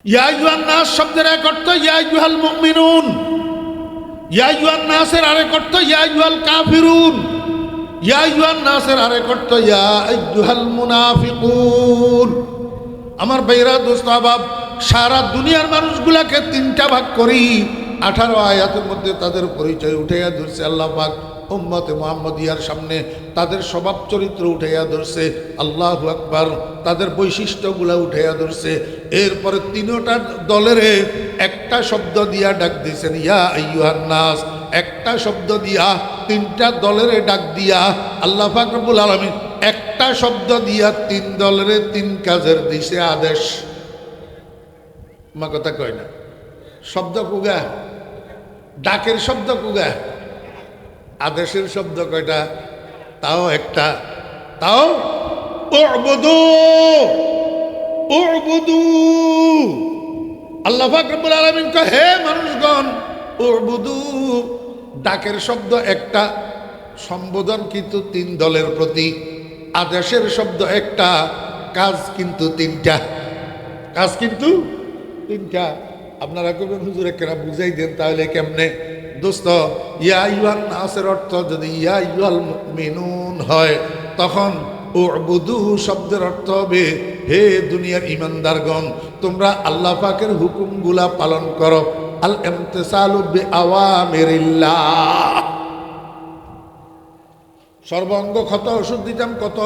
ইয়া আইয়ুহান নাস শব্দের এক অর্থ ইয়া আইয়ুহাল মুমিনুন, ইয়া আইয়ুহান নাসের আরেক অর্থ ইয়া আইয়ুহাল কাফিরুন, ইয়া আইয়ুহান নাসের আরেক অর্থ ইয়া আইয়ুহাল মুনাফিকুন। আমার ভাইরা দোস্ত আহবাব, সারা দুনিয়ার মানুষগুলাকে তিনটা ভাগ করি। 18 আয়াতের মধ্যে তাদের পরিচয় উঠাইয়া ধরছে আল্লাহ পাক উম্মতে মুহাম্মদিয়ার সামনে, তাদের স্বভাব চরিত্র উঠাইয়া ধরছে। আল্লাহু আকবার, তাদের বৈশিষ্ট্যগুলা উঠাইয়া ধরছে। এরপরে তিনটা দলের একটা শব্দ দিয়া ডাক দিয়েছেন ইয়া আইয়ুহান নাস। একটা শব্দ দিয়া তিনটা দলের ডাক দিয়া আল্লাহ পাক রব্বুল আলামিন একটা শব্দ দিয়া তিন দলের তিন কাজের দিছে আদেশ। মা কথা কয় না, শব্দ কুগা, ডাকের শব্দ কুগা, আদেশের শব্দ কয়টা? তাও একটা, তাও উবুদু উবুদু। আল্লাহ পাক রব্বুল আলামিন কয় হে মানুষগণ উবুদু। ডাকের শব্দ একটা, সম্বোধন কিন্তু তিন দলের প্রতি। আদেশের শব্দ একটা, কাজ কিন্তু তিনটা, কাজ কিন্তু তিনটা। আপনারা কবেন হুজুর কেনা বুঝাই দেন তাহলে কেমনে? দোস্ত, ইয়া আইয়ুহান নাসের অর্থ যদি ইয়া আইয়ুহাল মুমিনুন হয়, তখন উবুদু শব্দের অর্থ হবে হে দুনিয়ার ইমানদারগণ, তোমরা আল্লাহ পাকের হুকুমগুলা পালন করো। আল ইমতিসালু বিআওয়ামিরিল্লাহ। সর্বাঙ্গ ক্ষত ওষুধ দিতাম কত,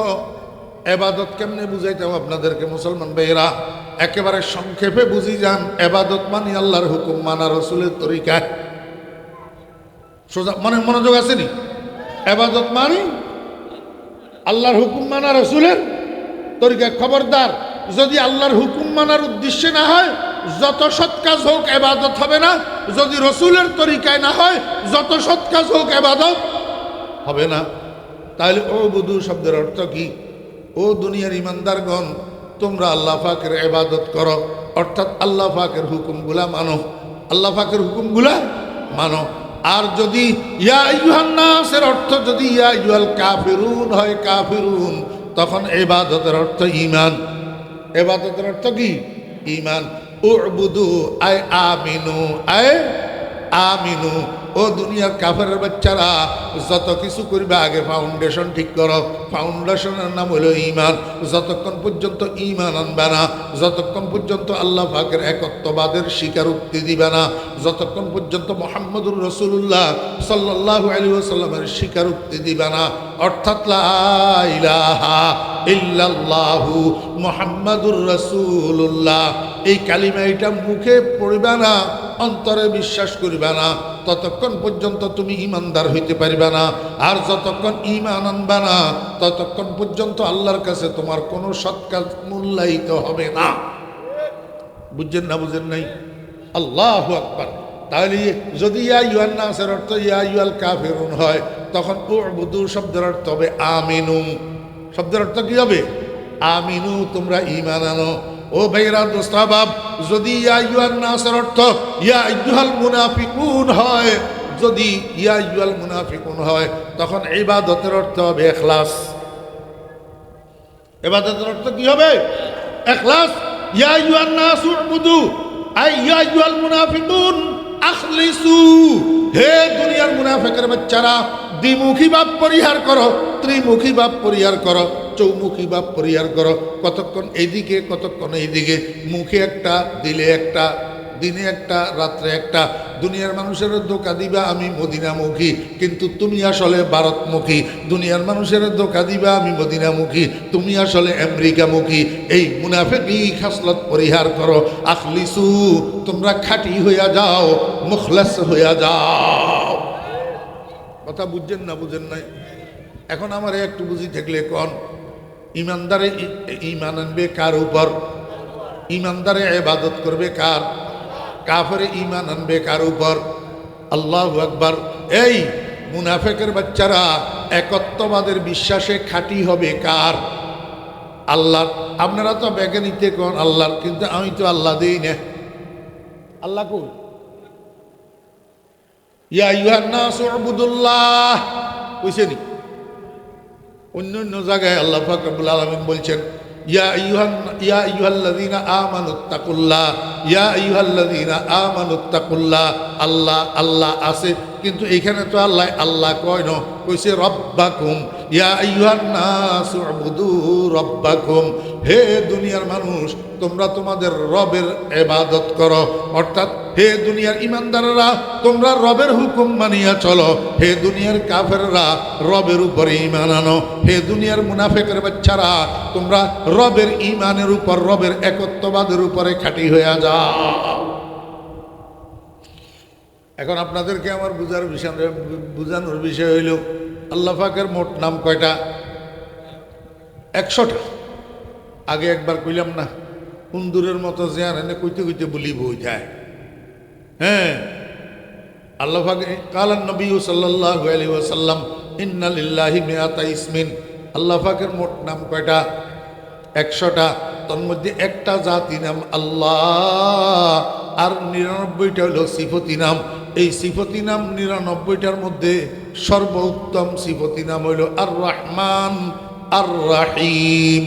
এবাদত কেমনে বুঝাইতাম আপনাদেরকে মুসলমান ভাইয়েরা। একেবারে সংক্ষেপে বুঝি যান, এবাদত মানে আল্লাহর হুকুম মানা, রসুলের তরিকায়। সোজা মানে মনোযোগ আসেনি? এবাদত মানে আল্লাহর হুকুম মানা, রসুলের তরিকায়। খবরদার, যদি আল্লাহর হুকুম মানার উদ্দেশ্যে না হয়, যত সৎ কাজ হোক এবাদত হবে না। যদি রসুলের তরিকায় না হয়, যত সৎ কাজ হোক এবাদত হবে না। তাহলে উবুদু শব্দের অর্থ কি? ও দুনিয়ার ইমানদারগণ, তোমরা আল্লাহ পাকের ইবাদত করো, অর্থাৎ আল্লাহ পাকের হুকুমগুলা মানো, আল্লাহ পাকের হুকুমগুলা মানো। আর যদি ইয়া আইয়ুহান নাসের অর্থ যদি ইয়া আইয়ুহাল কাফিরুন হয়, কাফিরুন, তখন ইবাদতের অর্থ ঈমান। ইবাদতের অর্থ কি? ঈমান। উবুদু আয় আমিনু, আয় আমিনু। ও দুনিয়ার কাফেরের বাচ্চারা, যত কিছু করবে আগে ফাউন্ডেশন ঠিক করো। ফাউন্ডেশনের নাম হলো ঈমান। যতক্ষণ পর্যন্ত ঈমান আনবে না, যতক্ষণ পর্যন্ত আল্লাহ পাকের একত্ববাদের স্বীকারোক্তি দিবে না, যতক্ষণ পর্যন্ত মুহাম্মদুর রাসূলুল্লাহ সাল্লাল্লাহু আলাইহি ওয়াসাল্লামের স্বীকারোক্তি দিবে না, অর্থাৎ লা ইলাহা ইল্লাল্লাহু মুহাম্মাদুর রাসূলুল্লাহ, এই কালিমা এটা মুখে পড়িবে না, অন্তরে বিশ্বাস করিবে না, ততক্ষণ পর্যন্ত তুমি ইমানদার হইতে পারিবে না। আর যতক্ষণ ঈমান আনবে না, ততক্ষণ পর্যন্ত আল্লাহর কাছে তোমার কোনো সৎ কাজ মূল্যায়িত হবে না। বুঝছেন না? বুঝেন নাই? আল্লাহু আকবার। তাহলে যদি ইয়া আইয়ুহান নাসের অর্থ ইয়া আইয়ুহাল কাফিরুন হয়, তখন উবুদু শব্দের অর্থ হবে আমিনু। শব্দের অর্থ কি হবে? আমিনু, তোমরা ঈমান আনো। ও ভাইরা দোস্ত আহবাব, যদি ইয়া আইয়ুহান নাসের অর্থ ইয়া আইয়ুহাল মুনাফিকুন হয়, যদি ইয়া আইয়ুহাল মুনাফিকুন হয়, তখন ইবাদতের অর্থ হবে ইখলাস। ইবাদতের অর্থ কি হবে? ইখলাস। ইয়া আইয়ুহান নাস উবুদু আই ইয়া আইয়ুহাল মুনাফিকুন আখলিসু। হে দুনিয়ার মুনাফিকের বাচ্চারা, দ্বিমুখী ভাব পরিহার করো, ত্রিমুখী ভাব পরিহার করো, চৌমুখী ভাব পরিহার করো। কতক্ষণ এইদিকে, কতক্ষণ এইদিকে, মুখে একটা, দিলে একটা, দিনে একটা, রাত্রে একটা। দুনিয়ার মানুষের ধোকা দিবা আমি মদিনামুখী, কিন্তু তুমি আসলে ভারতমুখী। দুনিয়ার মানুষের ধোকা দিবা আমি মদিনামুখী, তুমি আসলে আমেরিকামুখী। এই মুনাফিকি খাসলত পরিহার করো। আখলিসু, তোমরা খাঁটি হইয়া যাও, মুখলাস হইয়া যাও। কথা বুঝছেন না? বুঝেন নাই? এখন আমার একটু বুঝি থাকলে কোন ইমানদারে ঈমান আনবে কার উপর? ইমানদারে ইবাদত করবে কার? কাফেরে ঈমান আনবে কার উপর? আল্লাহু আকবার। এই মুনাফিকের বাচ্চারা একত্ববাদের বিশ্বাসে খাঁটি হবে কার? আল্লাহর। আপনারা তো ব্যাগে নিতে কোন আল্লাহর, কিন্তু আমি তো আল্লাহ দেই না। আল্লাহ কই? ইয়া আইয়ুহান নাস উবুদুল্লাহ কইছেনি। অন্য অন্য জায়গায় আল্লাহ পাক রব্বুল আলামিন বলছেন ইয়া আইয়ুহাল্লাযীনা আমানুত্তাকুল্লাহ, ইয়া আইয়ুহাল্লাযীনা আমানুত্তাকুল্লাহ। আল্লাহ আল্লাহ আছে, কিন্তু এখানে তো আল্লাহ আল্লাহ কয় না, কইছে রব্বাকুম, ইয়া আইয়ুহান নাসু উবুদু রব্বাকুম। হে দুনিয়ার মানুষ, তোমরা তোমাদের রবের ইবাদত করো। অর্থাৎ হে দুনিয়ার ইমানদাররা, তোমরা রবের হুকুম মানিয়া চলো। হে দুনিয়ার কাফেররা, রবের উপরে ঈমান আনো। হে দুনিয়ার মুনাফিকের বাচ্চারা, তোমরা রবের ঈমানের উপর, রবের একত্ববাদের উপরে খাঁটি হয়ে যাও। এখন আপনাদেরকে আমার বুঝানোর বিষয় হইল, আল্লাহ পাকের মোট নাম কয়টা? 100টা। আগে একবার কইলাম না, কুন্দুরের মতো জিয়ান এনে কইতে কইতে বলি বই যায়। হ্যাঁ, আল্লাহ পাক কালান নবী সাল্লাল্লাহু আলাইহি ওয়াসাল্লাম, ইন্না লিল্লাহি মিআতা ইসমিন। আল্লাহ পাকের মোট নাম কয়টা? 100টা। তার মধ্যে একটা জাতি নাম আল্লাহ, আর 99টা হলো সিফতি নাম। এই সিফতি নাম 99টার মধ্যে সর্বোত্তম সিফতি নাম হইল আর রহমান আর রাহিম।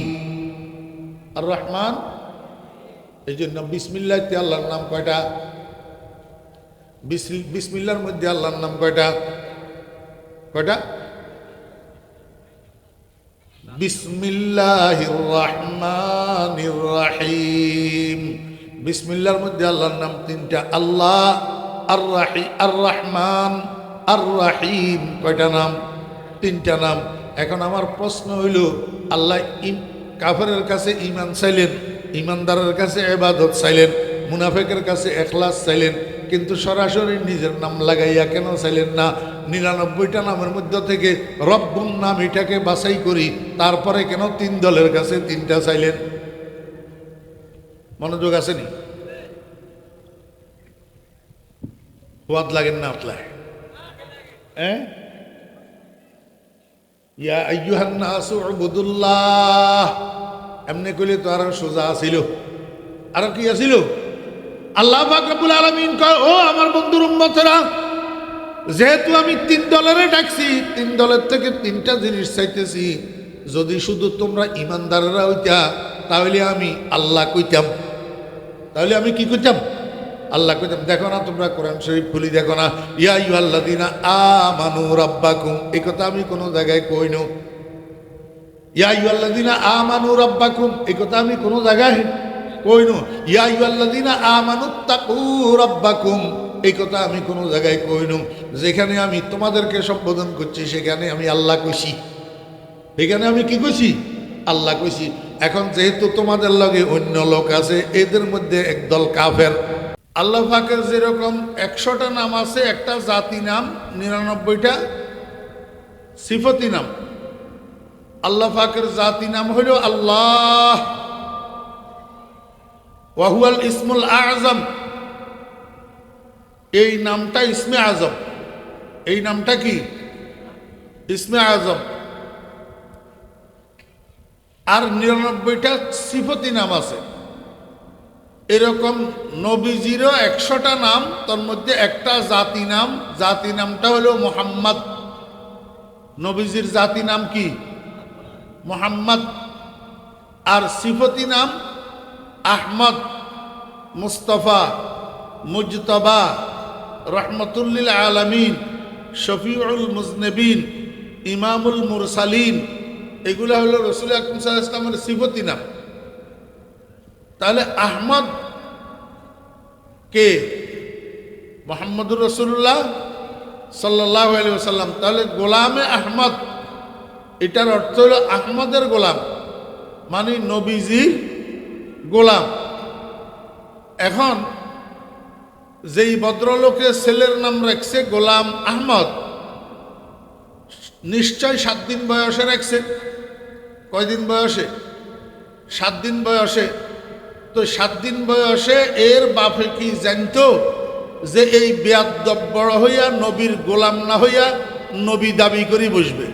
আর রহমান, এই জন্য বিসমিল্লাহতে আল্লাহর নাম কয়টা? বিসমিল্লাহর মধ্যে আল্লাহর নাম কয়টা? কয়টা? বিসমিল্লাহির রহমানির রহিম। বিসমিল্লাহর মধ্যে আল্লাহর নাম 3টা, আল্লাহ, আর রহমান, আর রাহিম। কয়টা নাম? 3টা নাম। এখন আমার প্রশ্ন হইল, আল্লাহ কাফেরের কাছে ঈমান চাইলেন, ঈমানদারের কাছে ইবাদত চাইলেন, মুনাফিকের কাছে ইখলাস চাইলেন, কিন্তু সরাসরি নিজের নাম লাগাইয়া কেন চাইলেন না? 99টা নামের মধ্যে থেকে রব্বুন নাম এটাকে বাছাই করি, তারপরে কেন 3 দলের কাছে 3টা চাইলেন? মনোযোগ আসেনি? ওয়াদ লাগেন না আপনার? ইয়া আইয়ুহান নাসু উবুদুল্লাহ, এমনি কইলে তো আর সোজা আছিল। আর কি আছিল? আল্লাহ পাক রব্বুল আলামিন কয়, ও আমার বন্ধুর উম্মতেরা, যেহেতু আমি 3 দলের ডাকছি, 3 দলের থেকে 3টা জিনিস চাইতেছি। যদি শুধু তোমরা ইমানদারেরা হইতা, তাহলে আমি আল্লাহ কইতাম। তাহলে আমি কি কইতাম? আল্লাহ কইতাম। দেখো না, তোমরা কোরআন শরীফ খুলি দেখো না, ইয়া আইয়ুহাল্লাযীনা আমানু রাব্বাকুম, এই কথা আমি কোনো জায়গায় কই না। ইয়া আইয়ুহাল্লাযীনা আমানু রাব্বাকুম, এই কথা আমি কোনো জায়গায় কই না। ইয়া আইয়ুহাল্লাযীনা আমানুত্তাকু রাব্বাকুম, এই কথা আমি কোনো জায়গায় কই না। যেখানে আমি তোমাদেরকে সম্বোধন করছি, সেখানে আমি আল্লাহ কইছি। এখানে আমি কি কইছি? আল্লাহ কইছি। এখন যেহেতু তোমাদের লগে অন্য লোক আছে, এদের মধ্যে একদল কাফের। আল্লাহ পাকের যেরকম 100টা নাম আছে, একটা জাতি নাম, 99টা সিফতি নাম। আল্লাহ পাকের জাতি নাম হইল আল্লাহ, ওয়া হুয়াল ইসমুল আযম। এই নামটা ইসমে আজম। এই নামটা কি? ইসমে আজম। আর 99টা সিফতি নাম আছে। এরকম নবীজিরও 100টা নাম, তার মধ্যে একটা জাতি নাম। জাতি নামটা হলো মুহাম্মদ। নবীজির জাতি নাম কি? মুহাম্মদ। আর সিফতি নাম আহমদ, মুস্তফা, মুজতবা, রহমতুল্লিল আলামিন, শফিউল মুজনবিন, ইমামুল মুরসালিন। এগুলো হলো রাসূল আকরাম সাল্লাল্লাহু আলাইহি ওয়াসাল্লামের সিফতি নাম। তাহলে আহমদ কে? মুহাম্মদুর রাসূলুল্লাহ সাল্লাল্লাহু আলাইহি ওয়াসাল্লাম। তাহলে গোলামে আহমদ, এটার অর্থ হলো আহমদের গোলাম, মানে নবীজির গোলাম। এখন যেই ভদ্রলোকের ছেলের নাম রাখছে গোলাম আহমদ, নিশ্চয় 7 দিন বয়সে রাখছে। কয়দিন বয়সে? 7 দিন বয়সে। তো 7 দিন বয়সে এর বাপে কি জানতো যে এই বেয়াদব বড় হইয়া নবীর গোলাম না হইয়া নবী দাবি করি বসবে?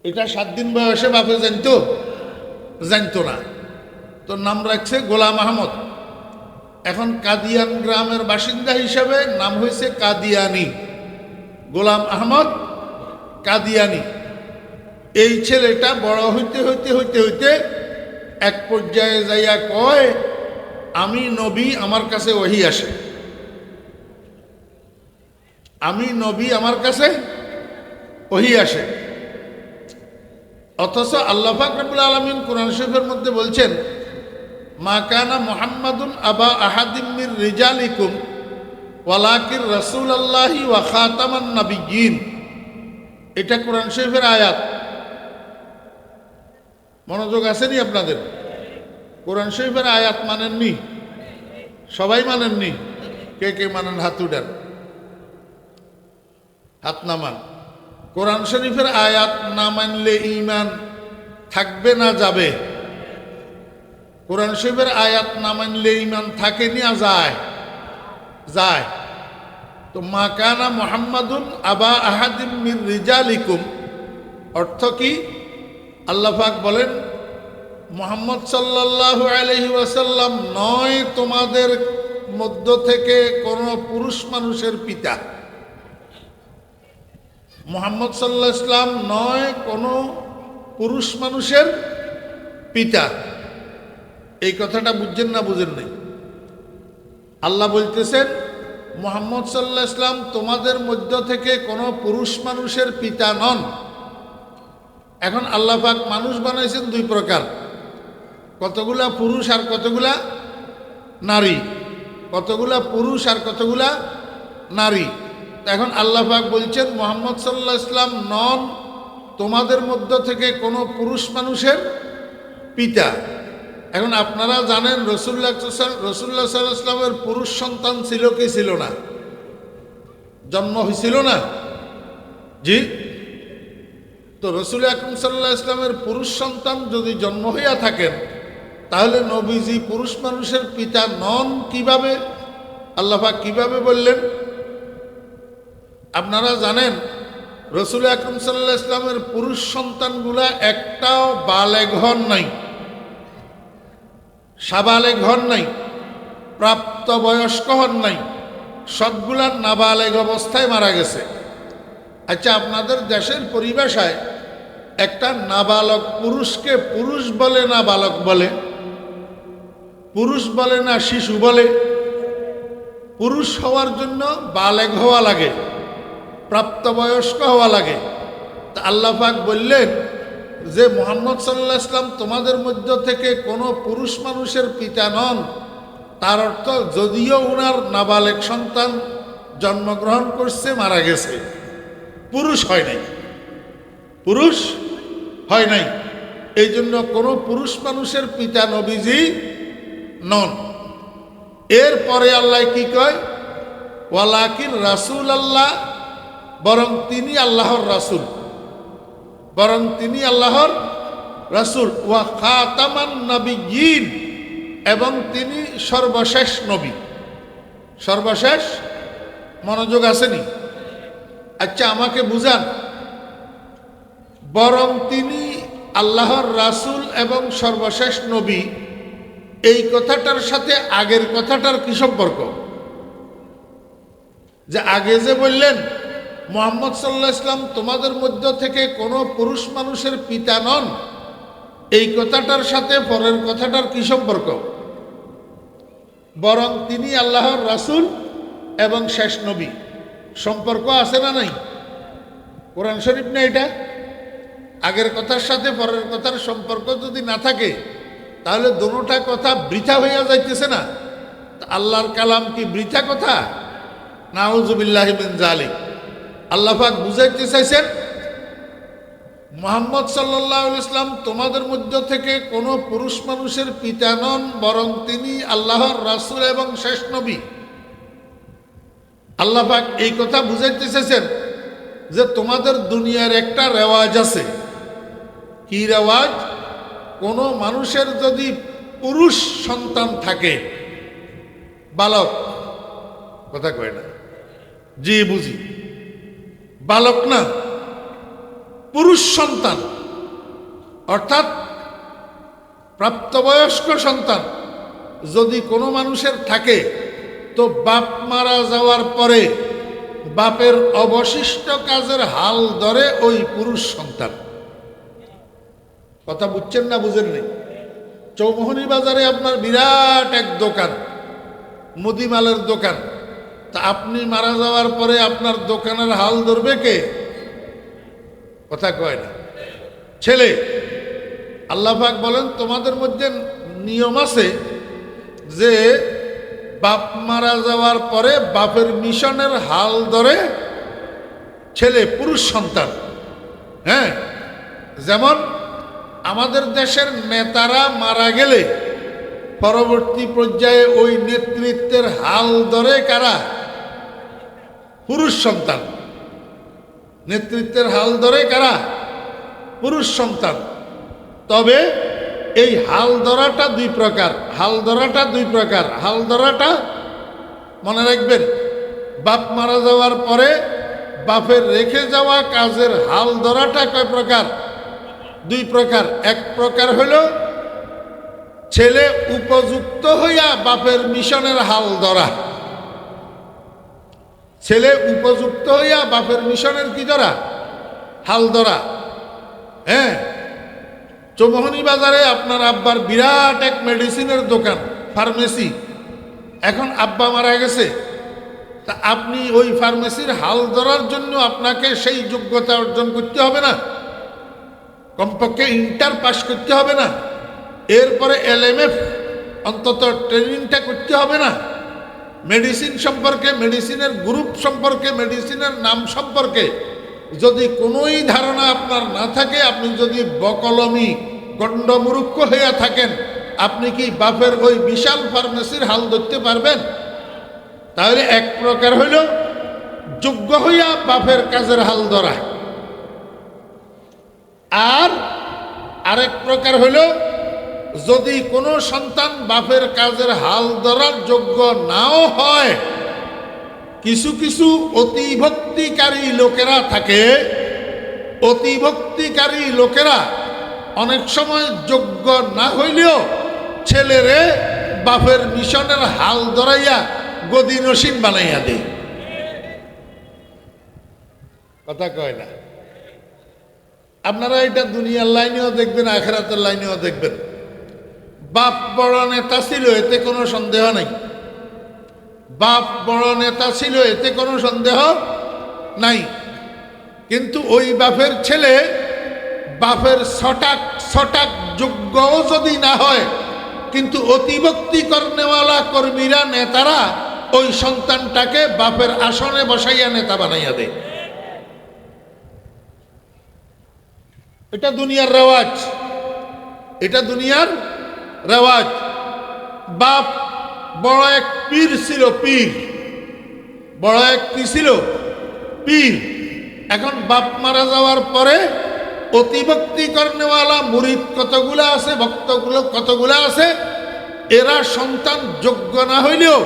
এটা 7 দিন বয়সে বাপে জানতো? জানতো না। তো নাম রাখছে গোলাম আহমদ। এখন কাদিয়ান গ্রামের বাসিন্দা হিসাবে নাম হয়েছে কাদিয়ানি। গোলাম আহমদ কাদিয়ানি। এই ছেলেটা বড় হইতে হইতে হইতে হইতে এক পর্যায়ে যাইয়া কয়, আমি নবী, আমার কাছে ওহী আসে, আমি নবী, আমার কাছে ওহী আসে। অথচ আল্লাহ পাক রব্বুল আলামিন কোরআন শরীফের মধ্যে বলছেন, মা কানা মুহাম্মাদুন আবা আহাদিম মির রিজালিকুম ওয়ালাকিন রাসূলুল্লাহি ওয়া খাতামান নাবিয়্যিন। এটা কোরআন শরীফের আয়াত। মনোযোগ আসেনি আপনাদের? কোরআন শরীফের আয়াত মানেননি? সবাই মানেননি? কে কে মানেন হাত উঠান, হাত নামান। কোরআন শরীফের আয়াত না মানলে ঈমান থাকবে না যাবে? কোরআন শরীফের আয়াত না মানলে ঈমান থাকে না যায়? যায়। তো মা কানা মুহাম্মাদুন আবা আহাদিম মির রিজালিকুম অর্থ কি? আল্লাহ পাক বলেন, মুহাম্মদ সাল্লাল্লাহু আলাইহি ওয়াসাল্লাম নয় তোমাদের মধ্য থেকে কোন পুরুষ মানুষের পিতা। মুহাম্মদ সাল্লাল্লাহু আলাইহি ওয়াসাল্লাম নয় কোন পুরুষ মানুষের পিতা। এই কথাটা বুঝছেন না বুঝেন নাই? আল্লাহ বলতেছেন, মুহাম্মদ সাল্লাল্লাহু আলাইহি ওয়াসাল্লাম তোমাদের মধ্য থেকে কোনো পুরুষ মানুষের পিতা নন। এখন আল্লাহ পাক মানুষ বানাইছেন দুই প্রকার, কতগুলা পুরুষ আর কতগুলা নারী, কতগুলা পুরুষ আর কতগুলা নারী। এখন আল্লাহ পাক বলছেন, মুহাম্মদ সাল্লাল্লাহু আলাইহি ওয়াসাল্লাম নন তোমাদের মধ্য থেকে কোনো পুরুষ মানুষের পিতা। এখন আপনারা জানেন রাসূলুল্লাহ সাল্লাল্লাহু আলাইহি ওয়াসাল্লামের পুরুষ সন্তান ছিল কি ছিল না? জন্ম হয়েছিল না? জি। তো রাসূল আকরাম সাল্লাল্লাহু আলাইহি ওয়াসাল্লামের পুরুষ সন্তান যদি জন্ম হইয়া থাকেন, তাহলে নবীজি পুরুষ মানুষের পিতা নন কিভাবে? আল্লাহ পাক কিভাবে বললেন? আপনারা জানেন রাসূল আকরাম সাল্লাল্লাহু আলাইহি ওয়াসাল্লামের পুরুষ সন্তানগুলা একটাও বালেগ হন নাই, সাবালেগ হন নাই, প্রাপ্তবয়স্ক হন নাই, সবগুলা নাবালেগ অবস্থায় মারা গেছে। আচ্ছা, আপনাদের দেশের পরিভাষায় একটা নাবালক পুরুষকে পুরুষ বলে না বালক বলে? পুরুষ বলে না শিশু বলে? পুরুষ হওয়ার জন্য বালেগ হওয়া লাগে, প্রাপ্তবয়স্ক হওয়া লাগে। তা আল্লাহ পাক বললেন যে মুহাম্মদ সাল্লাল্লাহু আলাইহি ওয়াসাল্লাম তোমাদের মধ্য থেকে কোনো পুরুষ মানুষের পিতা নন, তার অর্থ যদিও উনার নাবালেগ সন্তান জন্মগ্রহণ করছে, মারা গেছে, পুরুষ হয় নাই, পুরুষ হয় নাই। এই জন্য কোনো পুরুষ মানুষের পিতা নবীজি নন। এরপরে আল্লাহ কি কয়? ওয়ালাকিন রাসূলুল্লাহ, বরং তিনি আল্লাহর রাসূল, বরং তিনি আল্লাহর রাসূল। ওয়া খাতামান নাবিয়্যিন, এবং তিনি সর্বশেষ নবী। সর্বশেষ, মনোযোগ আসেনি? আচ্ছা, আমাকে বুঝান, বরং তিনি আল্লাহর রাসূল এবং সর্বশেষ নবী, এই কথাটার সাথে আগের কথাটার কি সম্পর্ক? যে আগে যে বললেন মুহাম্মদ সাল্লাল্লাহু আলাইহি ওয়াসাল্লাম তোমাদের মধ্য থেকে কোনো পুরুষ মানুষের পিতা নন, এই কথাটার সাথে পরের কথাটার কি সম্পর্ক? বরং তিনি আল্লাহর রাসূল এবং শেষ নবী, সম্পর্ক আছে না নাই? কোরআন শরীফ না এটা? আগের কথার সাথে পরের কথার সম্পর্ক যদি না থাকে, তাহলে দোনোটা কথা বৃথা হইয়া যাইতেছে না? আল্লাহর কালাম কি বৃথা কথা? নাউযুবিল্লাহি মিন যালিক। আল্লাহ পাক বুঝাইতে চাইছেন, মুহাম্মদ সাল্লাল্লাহু আলাইহি ওয়াসাল্লাম তোমাদের মধ্য থেকে কোনো পুরুষ মানুষের পিতা নন, বরং তিনি আল্লাহর রাসূল এবং শেষ নবী। আল্লাহ পাক এই কথা বুঝাইতে চাইছেন যে তোমাদের দুনিয়ার একটা রেওয়াজ আছে। কি রেওয়াজ? কোনো মানুষের যদি পুরুষ সন্তান থাকে, বালক, কথা কয় না? জি বুঝি, বালক না, পুরুষ সন্তান, অর্থাৎ প্রাপ্তবয়স্ক সন্তান যদি কোনো মানুষের থাকে, তো বাপ মারা যাওয়ার পরে বাপের অবশিষ্ট কাজের হাল ধরে ওই পুরুষ সন্তান। কথা বুঝছেন না বুঝেন নেই? চৌমোহনী বাজারে আপনার বিরাট এক দোকান, মুদিমালের দোকান। তা আপনি মারা যাওয়ার পরে আপনার দোকানের হাল ধরবে কে? কথা কয় না, ছেলে। আল্লাহ পাক বলেন তোমাদের মধ্যে নিয়ম আছে যে বাপ মারা যাওয়ার পরে বাপের মিশনের হাল ধরে ছেলে, পুরুষ সন্তান। হ্যাঁ, যেমন আমাদের দেশের নেতারা মারা গেলে পরবর্তী পর্যায়ে ওই নেতৃত্বের হাল ধরে কারা? পুরুষ সন্তান। নেতৃত্বের হাল ধরে কারা? পুরুষ সন্তান। তবে এই হাল ধরাটা দুই প্রকার। হাল ধরাটা দুই প্রকার। হাল ধরাটা মনে রাখবেন, বাপ মারা যাওয়ার পরে বাপের রেখে যাওয়া কাজের হাল ধরাটা কয় প্রকার? দুই প্রকার। এক প্রকার হইল ছেলে উপযুক্ত হইয়া বাপের মিশনের হাল ধরা। ছেলে উপযুক্ত হইয়া বাপের মিশনের কি ধরা? হাল ধরা। হ্যাঁ, চৌমোহনী বাজারে আপনার আব্বার বিরাট এক মেডিসিনের দোকান, ফার্মেসি। এখন আব্বা মারা গেছে, তা আপনি ওই ফার্মেসির হাল ধরার জন্য আপনাকে সেই যোগ্যতা অর্জন করতে হবে না? কমপক্ষে ইন্টার পাস করতে হবে না? এরপরে LMF অন্তত ট্রেনিংটা করতে হবে না? মেডিসিন সম্পর্কে, মেডিসিনের গ্রুপ সম্পর্কে, মেডিসিনের নাম সম্পর্কে যদি কোনোই ধারণা আপনার না থাকে, আপনি যদি বকলমি গণ্ডমূর্খ হইয়া থাকেন, আপনি কি বাপের ওই বিশাল ফার্মেসির হাল ধরতে পারবেন? তাহলে এক প্রকার হইল যোগ্য হইয়া বাপের কাজের হাল ধরা, আর আরেক প্রকার হইল যদি কোনো সন্তান বাপের কাজের হাল ধরার যোগ্য নাও হয়, কিছু কিছু অতিভক্তিকারী লোকেরা থাকে। অতিভক্তিকারী লোকেরা অনেক সময় যোগ্য না হইলেও ছেলেরে বাপের মিশনের হাল ধরাইয়া গদি নসীন বানাইয়া দেয়। কথা কয় না? আপনারা এটা দুনিয়ার লাইনেও দেখবেন, আখিরাতের লাইনেও দেখবেন। বাপ বড় নেতা ছিল, এতে কোনো সন্দেহ নাই। বাপ বড় নেতা ছিল, এতে কোনো সন্দেহ নাই। কিন্তু ওই বাপের ছেলে বাপের ছটাক যোগ্যও যদি না হয়, কিন্তু অতিভক্তি কর্নেওয়ালা কর্মীরা, নেতারা ওই সন্তানটাকে বাপের আসনে বসাইয়া নেতা বানাইয়া দেয়। এটা দুনিয়ার রেওয়াজ, এটা দুনিয়ার রেওয়াজ। বাপ বড় এক পীর ছিল, পীর বড় এক কি ছিল? পীর। এখন বাপ মারা যাওয়ার পরে অতিভক্তি কর্নেওয়ালা মুরিদ কতগুলা আছে, ভক্তগুলো কতগুলা আছে, এরা সন্তান যোগ্য না হইলেও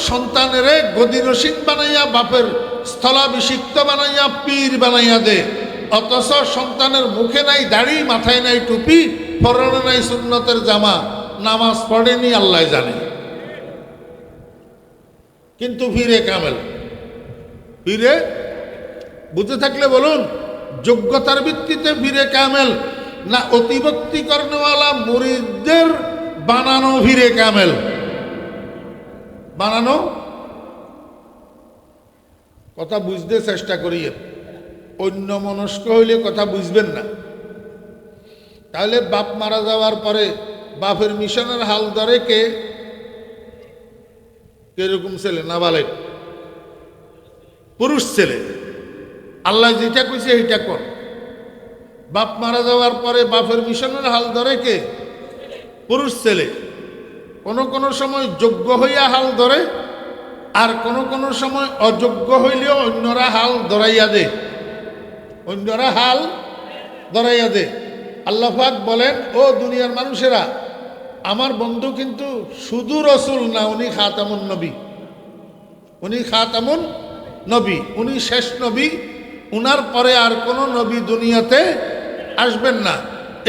সন্তানেরে গদিনসীন বানাইয়া বাপের স্থলাভিষিক্ত বানাইয়া পীর বানাইয়া দে। অথচ সন্তানের মুখে নাই দাড়ি, মাথায় নাই টুপি, পরনে নাই সুন্নতের জামা, নামাজ পড়েনি আল্লাহ জানে, কিন্তু পীরে কামেল। পীরে বুঝে থাকলে বলুন, যোগ্যতার ভিত্তিতে পীরে কামেল না অতিভক্তি কর্নেওয়ালা মুরিদদের বানানো পীরে কামেল? বানানো। কথা বুঝতে চেষ্টা করিয়ে, অন্য মনস্ক হইলে কথা বুঝবেন না। তাহলে বাপ মারা যাওয়ার পরে বাপের মিশনের হাল ধরে কে? কিরকম ছেলে? নাবালেগ পুরুষ ছেলে। আল্লাহ যেটা কইছে এইটা কর। বাপ মারা যাওয়ার পরে বাপের মিশনের হাল ধরে কে? পুরুষ ছেলে। কোনো সময় যোগ্য হইয়া হাল ধরে, আর কোনো সময় অযোগ্য হইলেও অন্যরা হাল ধরাইয়া দে। অন্যরা হাল ধরাইয়া দে। আল্লাহ পাক বলেন, ও দুনিয়ার মানুষেরা, আমার বন্ধু কিন্তু শুধু রসুল না, উনি খাতামুন নবী। উনি খাতামুন নবী, উনি শেষ নবী। উনার পরে আর কোনো নবী দুনিয়াতে আসবেন না।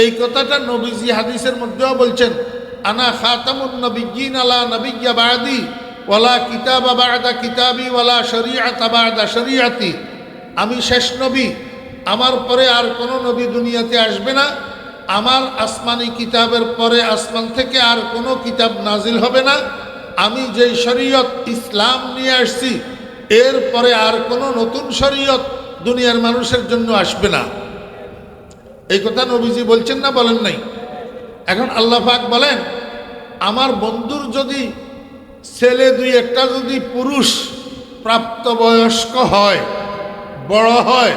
এই কথাটা নবীজি হাদিসের মধ্যেও বলছেন, আনা খাতামুন নবিয়্যিন লা নবিয়্যা বা'দি ওয়ালা কিতাবা বা'দা কিতাবি ওয়ালা শরীআতা বা'দা শরীআতি। আমি শেষ নবী, আমার পরে আর কোনো নবী দুনিয়াতে আসবে না, আমার আসমানি কিতাবের পরে আসমান থেকে আর কোনো কিতাব নাজিল হবে না, আমি যেই শরীয়ত ইসলাম নিয়ে আসছি এরপরে আর কোনো নতুন শরীয়ত দুনিয়ার মানুষের জন্য আসবে না। এই কথা নবীজি বলছেন না বলেন নাই? এখন আল্লাহ পাক বলেন, আমার বন্ধুর যদি ছেলে দুই একটা যদি পুরুষ প্রাপ্তবয়স্ক হয়, বড় হয়,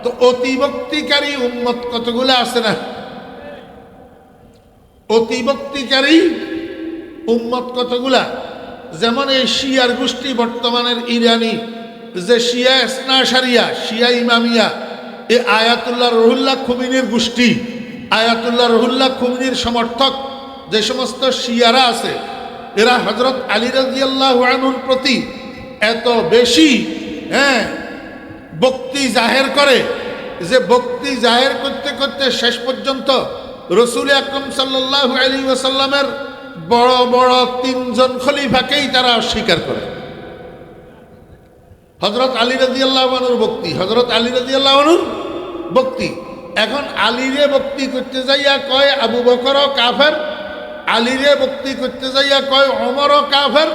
তো অতিভক্তিকারী উম্মত কতগুলো আছে না? অতিভক্তিকারী উম্মত কতগুলা? যেমন এই শিয়ার গোষ্ঠী, বর্তমানের ইরানি যে শিয়া ইসনাশারিয়া, শিয়া ইমামিয়া, এই আয়াতুল্লাহ রহুল্লাহ খুমিনির গোষ্ঠী, আয়াতুল্লাহ রহুল্লাহ খুমিনির সমর্থক যে সমস্ত শিয়ারা আছে, এরা হযরত আলী রাদিয়াল্লাহু আনহুর প্রতি এত বেশি ভক্তি জাহের করে যে ভক্তি জাহের করতে করতে শেষ পর্যন্ত রসুল আকরাম সাল্লাল্লাহু আলাইহি ওয়াসাল্লামের বড় বড় তিনজন খলিফাকেই তারা অস্বীকার করে। হযরত আলী রাদিয়াল্লাহু আনহুর ভক্তি, হযরত আলী রাদিয়াল্লাহু আনহুর ভক্তি। এখন আলীরে ভক্তি করতে যাইয়া কয় আবু বকরও কাফের, আলীরে ভক্তি করতে যাইয়া কয় ওমরও কাফের,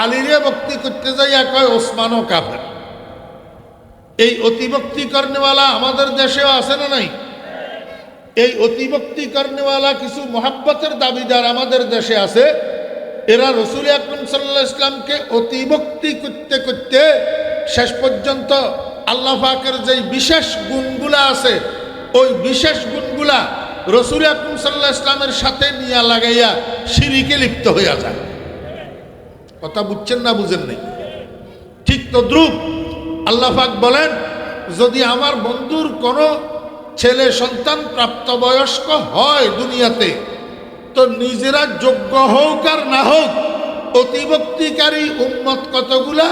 আলীরে ভক্তি করতে যাইয়া কয় ওসমানও কাফের। এই অতিভক্তি করনেওয়ালা আমাদের দেশেও আছে না নাই? এই অতিভক্তি করনেওয়ালা কিছু মোহাব্বতের দাবিদার আমাদের দেশে আছে। এরা রসুল আকরাম সাল্লাল্লাহু আলাইহি ওয়াসাল্লামকে অতিভক্তি করতে করতে শেষ পর্যন্ত আল্লাহ পাকের যেই বিশেষ গুণগুলা আছে, ওই বিশেষ গুণগুলা রসুল আকরাম সাল্লাল্লাহু আলাইহি ওয়াসাল্লামের সাথে নিয়া লাগাইয়া শিরিকে লিপ্ত হইয়া যায়। কথা বুঝছেন না বুঝেন নাই? ঠিক তদ্রূপ আল্লাহ পাক বলেন, যদি আমার বন্ধুর কোনো ছেলে সন্তান প্রাপ্তবয়স্ক হয় দুনিয়াতে, তো নিজেরা যোগ্য হোক আর না হোক, অতিভক্তিকারী উম্মত কতগুলা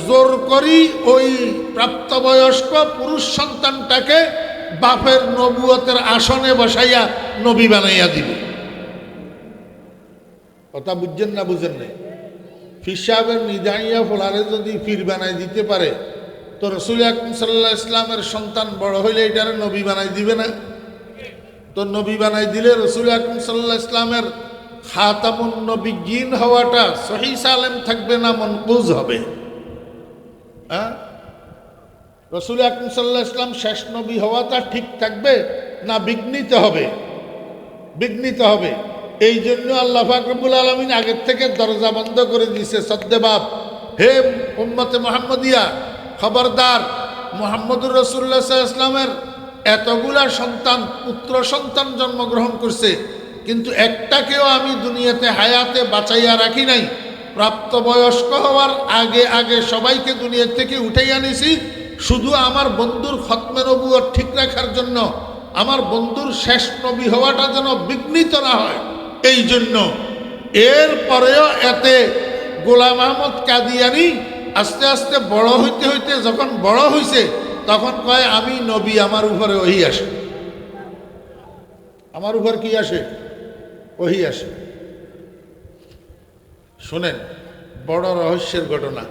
জোর করি ওই প্রাপ্তবয়স্ক পুরুষ সন্তানটাকে বাপের নবুয়তের আসনে বসাইয়া নবী বানাইয়া দিবে। কথা বুঝছেন না বুঝেন নাই? ফির সাহেবের নিদাইয়া ফোলারে যদি ফির বানাই দিতে পারে, তো রসুল আকরাম সাল্লাল্লাহু আলাইহি ওয়াসাল্লামের সন্তান বড় হইলে এটারে নবী বানাই দিবে না? তো নবী বানাই দিলে রসুল আকরাম সাল্লাল্লাহু আলাইহি ওয়াসাল্লামের খাতামুন নবিয়্যিন হওয়াটা সহিহ সালেম থাকবে না মনকুজ হবে? রসুল আকরাম সাল্লাল্লাহু আলাইহি ওয়াসাল্লাম শেষ নবী হওয়াটা ঠিক থাকবে না বিঘ্নিত হবে? বিঘ্নিত হবে। এই জন্য আল্লাহ পাক রব্বুল আলামিন আগের থেকে দরজা বন্ধ করে দিয়েছে। সদ্দেবাপ, হে উম্মতে মুহাম্মদিয়া, খবরদার, মুহাম্মদুর রাসূলুল্লাহ সাল্লাল্লাহু আলাইহি ওয়াসাল্লামের এতগুলা সন্তান, পুত্র সন্তান জন্মগ্রহণ করছে, কিন্তু একটাকেও আমি দুনিয়াতে হায়াতে বাঁচাইয়া রাখি নাই। প্রাপ্তবয়স্ক হওয়ার আগে আগে সবাইকে দুনিয়া থেকে উঠাইয়া নিছি, শুধু আমার বন্ধুর খতমে নবুয়ত ঠিক রাখার জন্য, আমার বন্ধুর শেষ নবী হওয়াটা যেন বিঘ্নিত না হয়, এই জন্য। এরপরেও এতে গোলাম আহমদ কাদিয়ানি আস্তে আস্তে বড় হইতে হইতে যখন বড় হইছে, তখন কয় আমি নবী, আমার উপরে ওহী আসে। আমার উপর কি আসে? ওহী আসে। শোনেন, বড় রহস্যের ঘটনা।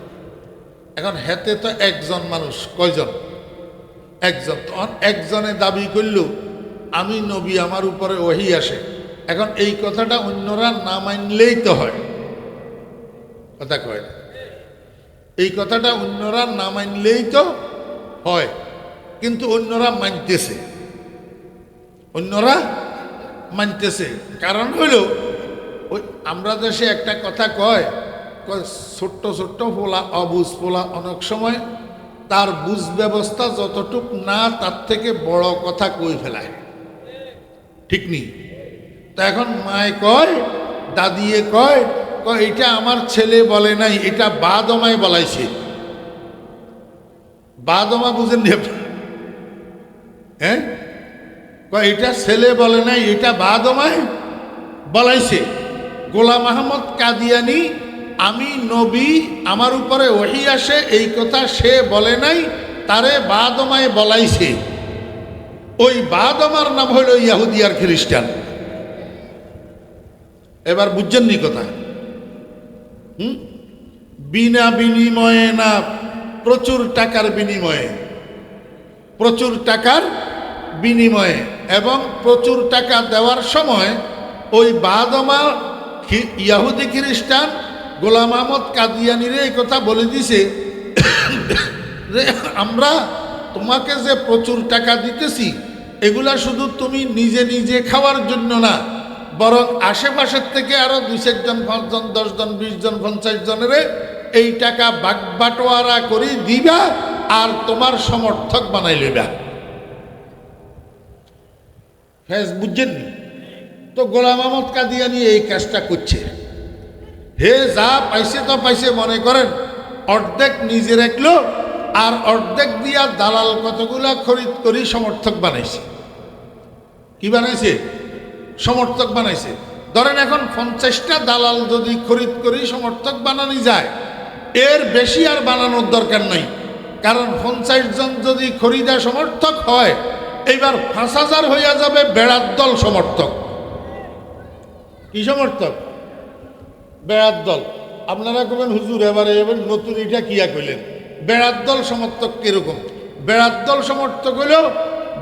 এখন হেতে তো একজন মানুষ, কয়জন? একজন। তখন একজনে দাবি করল আমি নবী, আমার উপরে ওহী আসে। এখন এই কথাটা অন্যরা না মানলেই তো হয়। কথা কয় না? এই কথাটা অন্যরা না মানলেই তো হয়, কিন্তু অন্যরা মানতেছে, অন্যরা মানতেছে। কারণ হইল ওই আমরা দেশে একটা কথা কয়, ছোট্ট ছোট্ট পোলা, অবুঝ পোলা অনেক সময় তার বুঝ ব্যবস্থা যতটুক না তার থেকে বড় কথা কই ফেলায়, ঠিক নি? তা এখন মায় কয়, দাদিয়ে কয়, এটা আমার ছেলে বলে নাই, এটা বাদমায় বলাইছে। বাদমা বুঝেন? হ্যাঁ, এটা ছেলে বলে নাই, এটা বাদমায় বলাইছে। গোলাম আহমদ কাদিয়ানি আমি নবী, আমার উপরে ওহী আসে, এই কথা সে বলে নাই, তারে বাদমায় বলাইছে। ওই বাদমার নাম হইল ইহুদি আর খ্রিস্টান। এবার বুঝছেন নি কথা? বিনা বিনিময়ে না, প্রচুর টাকার বিনিময়ে, প্রচুর টাকার বিনিময়ে এবং প্রচুর টাকা দেওয়ার সময় ওই বাদমা ইয়াহুদি খ্রিস্টান গোলাম আহমদ কাদিয়ানিরে এই কথা বলে দিছে যে আমরা তোমাকে যে প্রচুর টাকা দিতেছি এগুলা শুধু তুমি নিজে নিজে খাওয়ার জন্য না, বরং আশেপাশের থেকে আরো 2-4 জন 5 জন 10 জন 20 জন 50 জনের এই টাকা বাটোয়ারা করে দিবা আর তোমার সমর্থক বানাই লইবা। হ্যাঁ, বুঝছেননি? তো গোলাম আহমদ কাদিয়ানি এই কাজটা করছে। হে যা পাইছে তো পাইছে, মনে করেন অর্ধেক নিজে রাখলো আর অর্ধেক দিয়া দালাল কতগুলা খরিদ করি সমর্থক বানাইছে। কি বানাইছে? সমর্থক বানাইছে। ধরেন এখন 50টা দালাল যদি খরিদ করি সমর্থক বানানো যায়, এর বেশি আর বানানোর দরকার নাই। কারণ 50 জন যদি খরিদা সমর্থক হয়, এইবার 5000 হইয়া যাবে বেড়ার দল সমর্থক। কি সমর্থক? বেড়ার দল। আপনারা কবেন হুজুর এবারে এবার নতুন এটা কিয়া কইলেন? বেড়ার দল সমর্থক কিরকম? বেড়ার দল সমর্থক হইলেও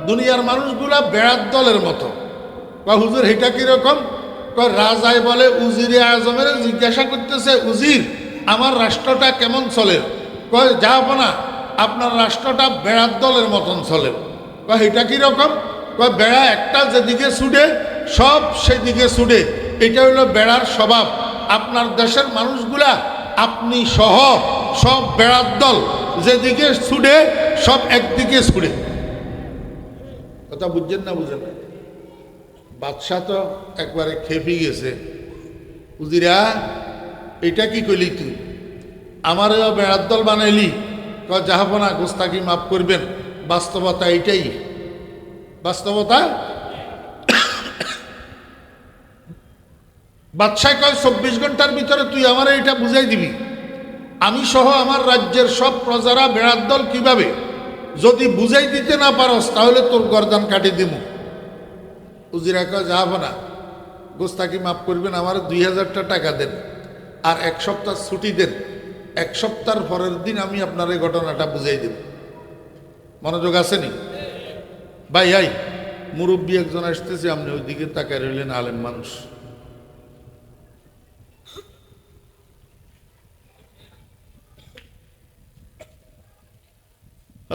দুনিয়ার মানুষগুলা বেড়ার দলের মতো। হুজুর এটা কিরকম? রাজায় বলে উজিরে আজমের জিজ্ঞাসা করতেছে, উজির আমার রাষ্ট্রটা কেমন চলে? কয় যাবো না, আপনার রাষ্ট্রটা বেড়ার দলের মতন চলে। কয় এটা কিরকম? কয় বেড়া একটা যেদিকে ছুটে সব সেদিকে ছুটে, এটা হইলো বেড়ার স্বভাব। আপনার দেশের মানুষগুলা আপনি সহ সব বেড়ার দল, যেদিকে ছুটে সব একদিকে ছুটে। কথা বুঝছেন না? বুঝেন না? বাদশাহ তো একবারে খেপে গেছে। উজিরা এটা কি কইলি তুই? আমারও বেড়ার দল বানাইলি? কয় যাবো না, গোস্তাকি মাফ করবেন, বাস্তবতা এইটাই। বাস্তবতা বাদশাহ কয় 24 ঘন্টার ভিতরে তুই আমার এটা বুঝাই দিবি, আমি সহ আমার রাজ্যের সব প্রজারা বেড়ার দল কিভাবে। যদি বুঝাই দিতে না পারস তাহলে তোর গর্দান কাটি দিব। উজিরা কয় যাবো না, গোস্তাকি মাফ করবেন, আমার 2000টা টাকা দেন আর 1 সপ্তাহ ছুটি দেন। 1 সপ্তাহের পরের দিন আমি আপনার এই ঘটনাটা বুঝাই দেব। মনোযোগ আসেনি ভাই? আই মুরব্বী একজন আসতেছে, আপনি ওইদিকে তাকায় রইলেন, আলেম মানুষ।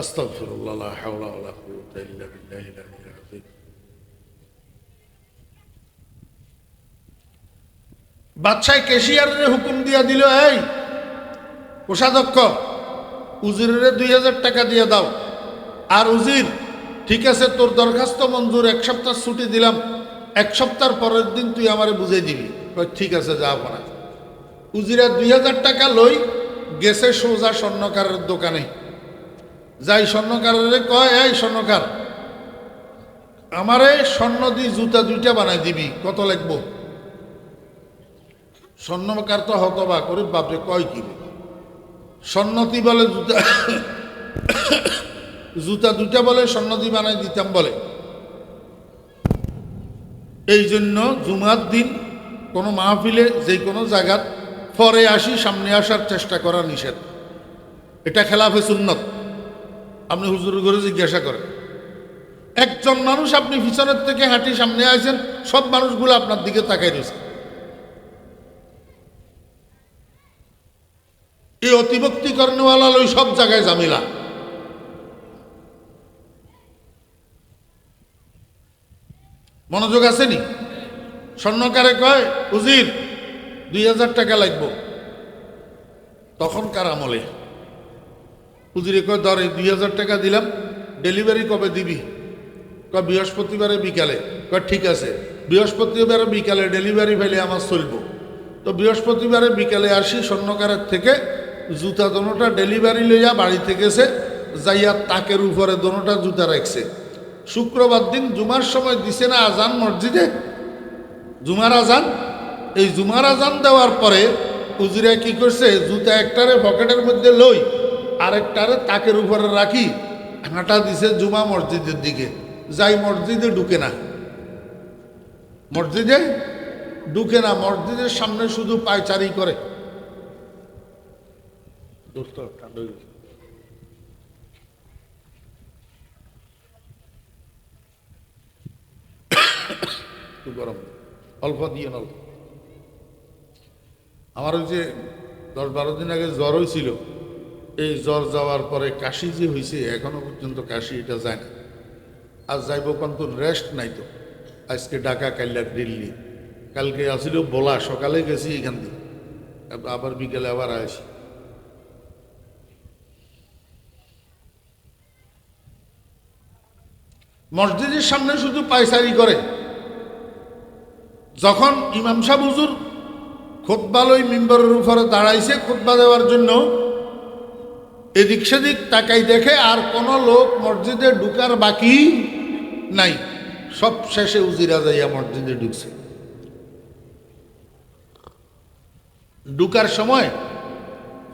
আস্তাগফিরুল্লাহ, লা হাওলা ওয়ালা কুওয়াতা ইল্লা বিল্লাহিল আলিয়্যিল আযীম। বাদশাহ ক্যাশিয়ারের হুকুম দিয়া দিল, এই কোষাধ্যক্ষ উজিরের 2000 টাকা দিয়ে দাও। আর উজির, ঠিক আছে তোর দরখাস্ত মঞ্জুর, 1 সপ্তাহ ছুটি দিলাম, 1 সপ্তাহের পরের দিন তুই আমারে বুঝাই দিবি। ঠিক আছে যাবো না। উজিরা 2000 টাকা লই গেছে সোজা স্বর্ণকারের দোকানে। যাই স্বর্ণকারের কয়, এই স্বর্ণকার আমারে স্বর্ণ দিয়ে জুতা 2টা বানাই দিবি, কত লাগবো? স্বর্ণকার তো হতবা করে, বাপরে কয় কি স্বর্ণতি বলে জুতা জুতা 2টা বলে স্বর্ণতি বানাই দিতাম বলে। এই জন্য জুমার দিন কোনো মাহফিলে যে কোনো জায়গাত পরে আসি, সামনে আসার চেষ্টা করা নিষেধ। এটা খেলাফে সুন্নত। আপনি হুজুরের ঘরে জিজ্ঞাসা করেন, একজন মানুষ আপনি পিছনের থেকে হাঁটি সামনে আসেন, সব মানুষগুলো আপনার দিকে তাকাই রয়েছে। এই অতিভক্তি কর্ণওয়ালা ওই সব জায়গায় জামিলা। মনোযোগ আসেনি? স্বর্ণকারে কয়, উজির 2000 টাকা লাগবো। তখনকার আমলে উজিরে কয়, ধর 2000 টাকা দিলাম, ডেলিভারি কবে দিবি? কয় বৃহস্পতিবারে বিকালে। কয় ঠিক আছে, বৃহস্পতিবারে বিকালে ডেলিভারি ফেলে আমার চলবো। তো বৃহস্পতিবারে বিকালে আসি, স্বর্ণকারের থেকে জুতা দোনোটা ডেলিভারি লইয়া বাড়িতে গেছে, যাইয়া তাকের উপরে দোনোটা জুতা রাখছে। শুক্রবার দিন জুমার সময় দিছে না আজান মসজিদে, জুমার আজান। এই জুমার আজান দেওয়ার পরে উজিরা কি করছে, জুতা একটারে পকেটের মধ্যে লই, আরেকটারে তাকের উপরে রাখি, হাঁটা দিছে জুমা মসজিদের দিকে। যাই মসজিদে ঢুকে না, মসজিদে ঢুকে না, মসজিদের সামনে শুধু পায়চারি করে। একটু গরম অল্প দিয়ে অল্প। আমার ওই যে 10-12 দিন আগে জ্বর হয়েছিল, এই জ্বর যাওয়ার পরে কাশি যে হয়েছে এখনো পর্যন্ত কাশি এটা যায় না। আজ যাইব কিন্তু রেস্ট নাই তো। আজকে ঢাকা, কাইলা দিল্লি, কালকে আসিল বলা, সকালে গেছি এখান থেকে, আবার বিকেলে আবার আসি। মসজিদের সামনে শুধু পায়চারি করে। যখন ইমাম সাহেব হুজুর খুতবা লই মিম্বরের উপরে দাঁড়াইছে খুতবা দেওয়ার জন্য, এদিক সেদিক তাকাই দেখে আর কোনো লোক মসজিদে ঢুকার বাকি নাই। সব শেষে উজিরা যাইয়া মসজিদে ঢুকছে। ঢুকার সময়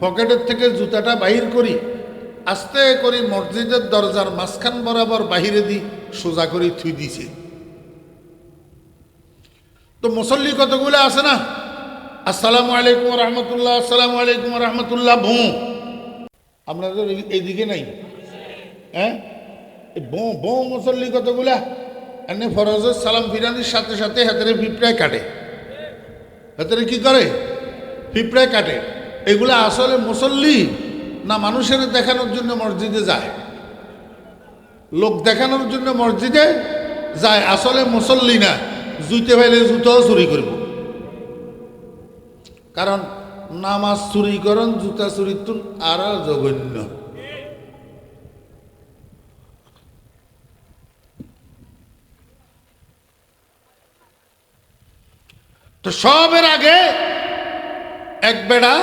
পকেটের থেকে জুতাটা বাহির করি, আস্তে করে মসজিদের দরজার মাঝখান বরাবর বাহিরে দি সোজা করে থুই দিছে। তো মুসল্লি কতগুলো আছে না, আসসালামু আলাইকুম রহমতুল্লাহ, আসসালামু আলাইকুম রহমতুল্লাহ, ভোঁ। আপনাদের এইদিকে নাই? হ্যাঁ, বঁ বঁ মুসল্লি কতগুলা। এনে ফরজের সালাম ফিরানির সাথে সাথে হাতের পিঁপড়ায় কাটে। হাতের কি করে? পিঁপড়ায় কাটে। এগুলা আসলে মুসল্লি না মানুষের দেখানোর জন্য মসজিদে যায়? লোক দেখানোর জন্য মসজিদে যায়, আসলে মুসল্লি না। জুইতে পাইলে জুতাও চুরি করব, কারণ নামাজ চুরি করেন, জুতা চুরি তুন আর জঘন্য। তো সবের আগে এক বেড়া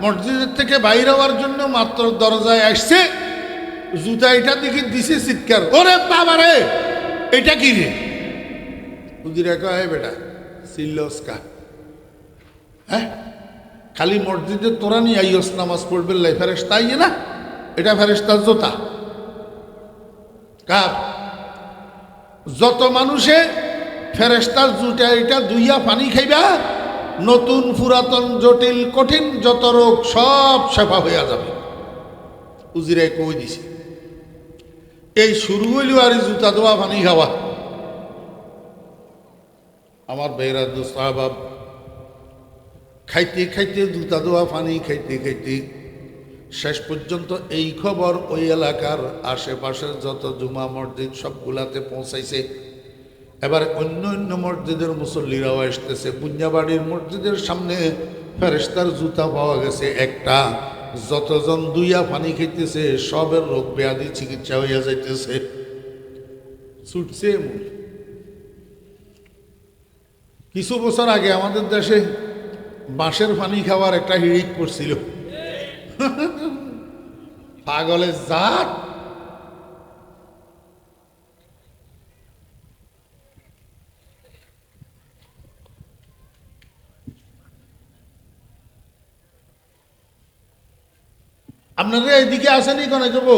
মসজিদের থেকে বাইরে হওয়ার জন্য মাত্র দরজায় আসছে, জুতা এটা দেখে দিছে চিৎকার, ওরে বাবারে এটা কি রে? হুজুর কয় বেটা সিল্লসকা, হ্যাঁ খালি মসজিদে তোরা নিয়ে আইয়স নামাজ পড়বে লাই ফেরেশতা আইয়ে না, এটা ফেরেশতার জুতা। কার? যত মানুষে ফেরেশতার জুতা এটা দুইয়া পানি খাইবা, নতুন পুরাতন জটিল কঠিন যত রোগ সব সেফা হইয়া যাবে। উজিরাই কই দিছে। এই শুরু হইল আর জুতা দোয়া পানি খাওয়া। আমার বেহরা দুস্তাহবাব খাইতে খাইতে জুতা দোয়া পানি খাইতে খাইতে শেষ পর্যন্ত এই খবর ওই এলাকার আশেপাশের যত জুমা মসজিদ সবগুলাতে পৌঁছাইছে। এবার অন্য অন্য মসজিদের মুসল্লিরাও আসতেছে। বুঞ্জাবাড়ির মসজিদের সামনে ফেরেশতার জুতা পাওয়া গেছে একটা। যতজন দুইয়া পানি খাইতেছে সবের রোগ ব্যাধি চিকিৎসা হইয়া যাইতেছে। ছুটছে। কিছু বছর আগে আমাদের দেশে বাঁশের পানি খাওয়ার একটা হিড়িক পড়ছিল। পাগলের জাত। আপনারা এইদিকে আসেনি কেন? যাব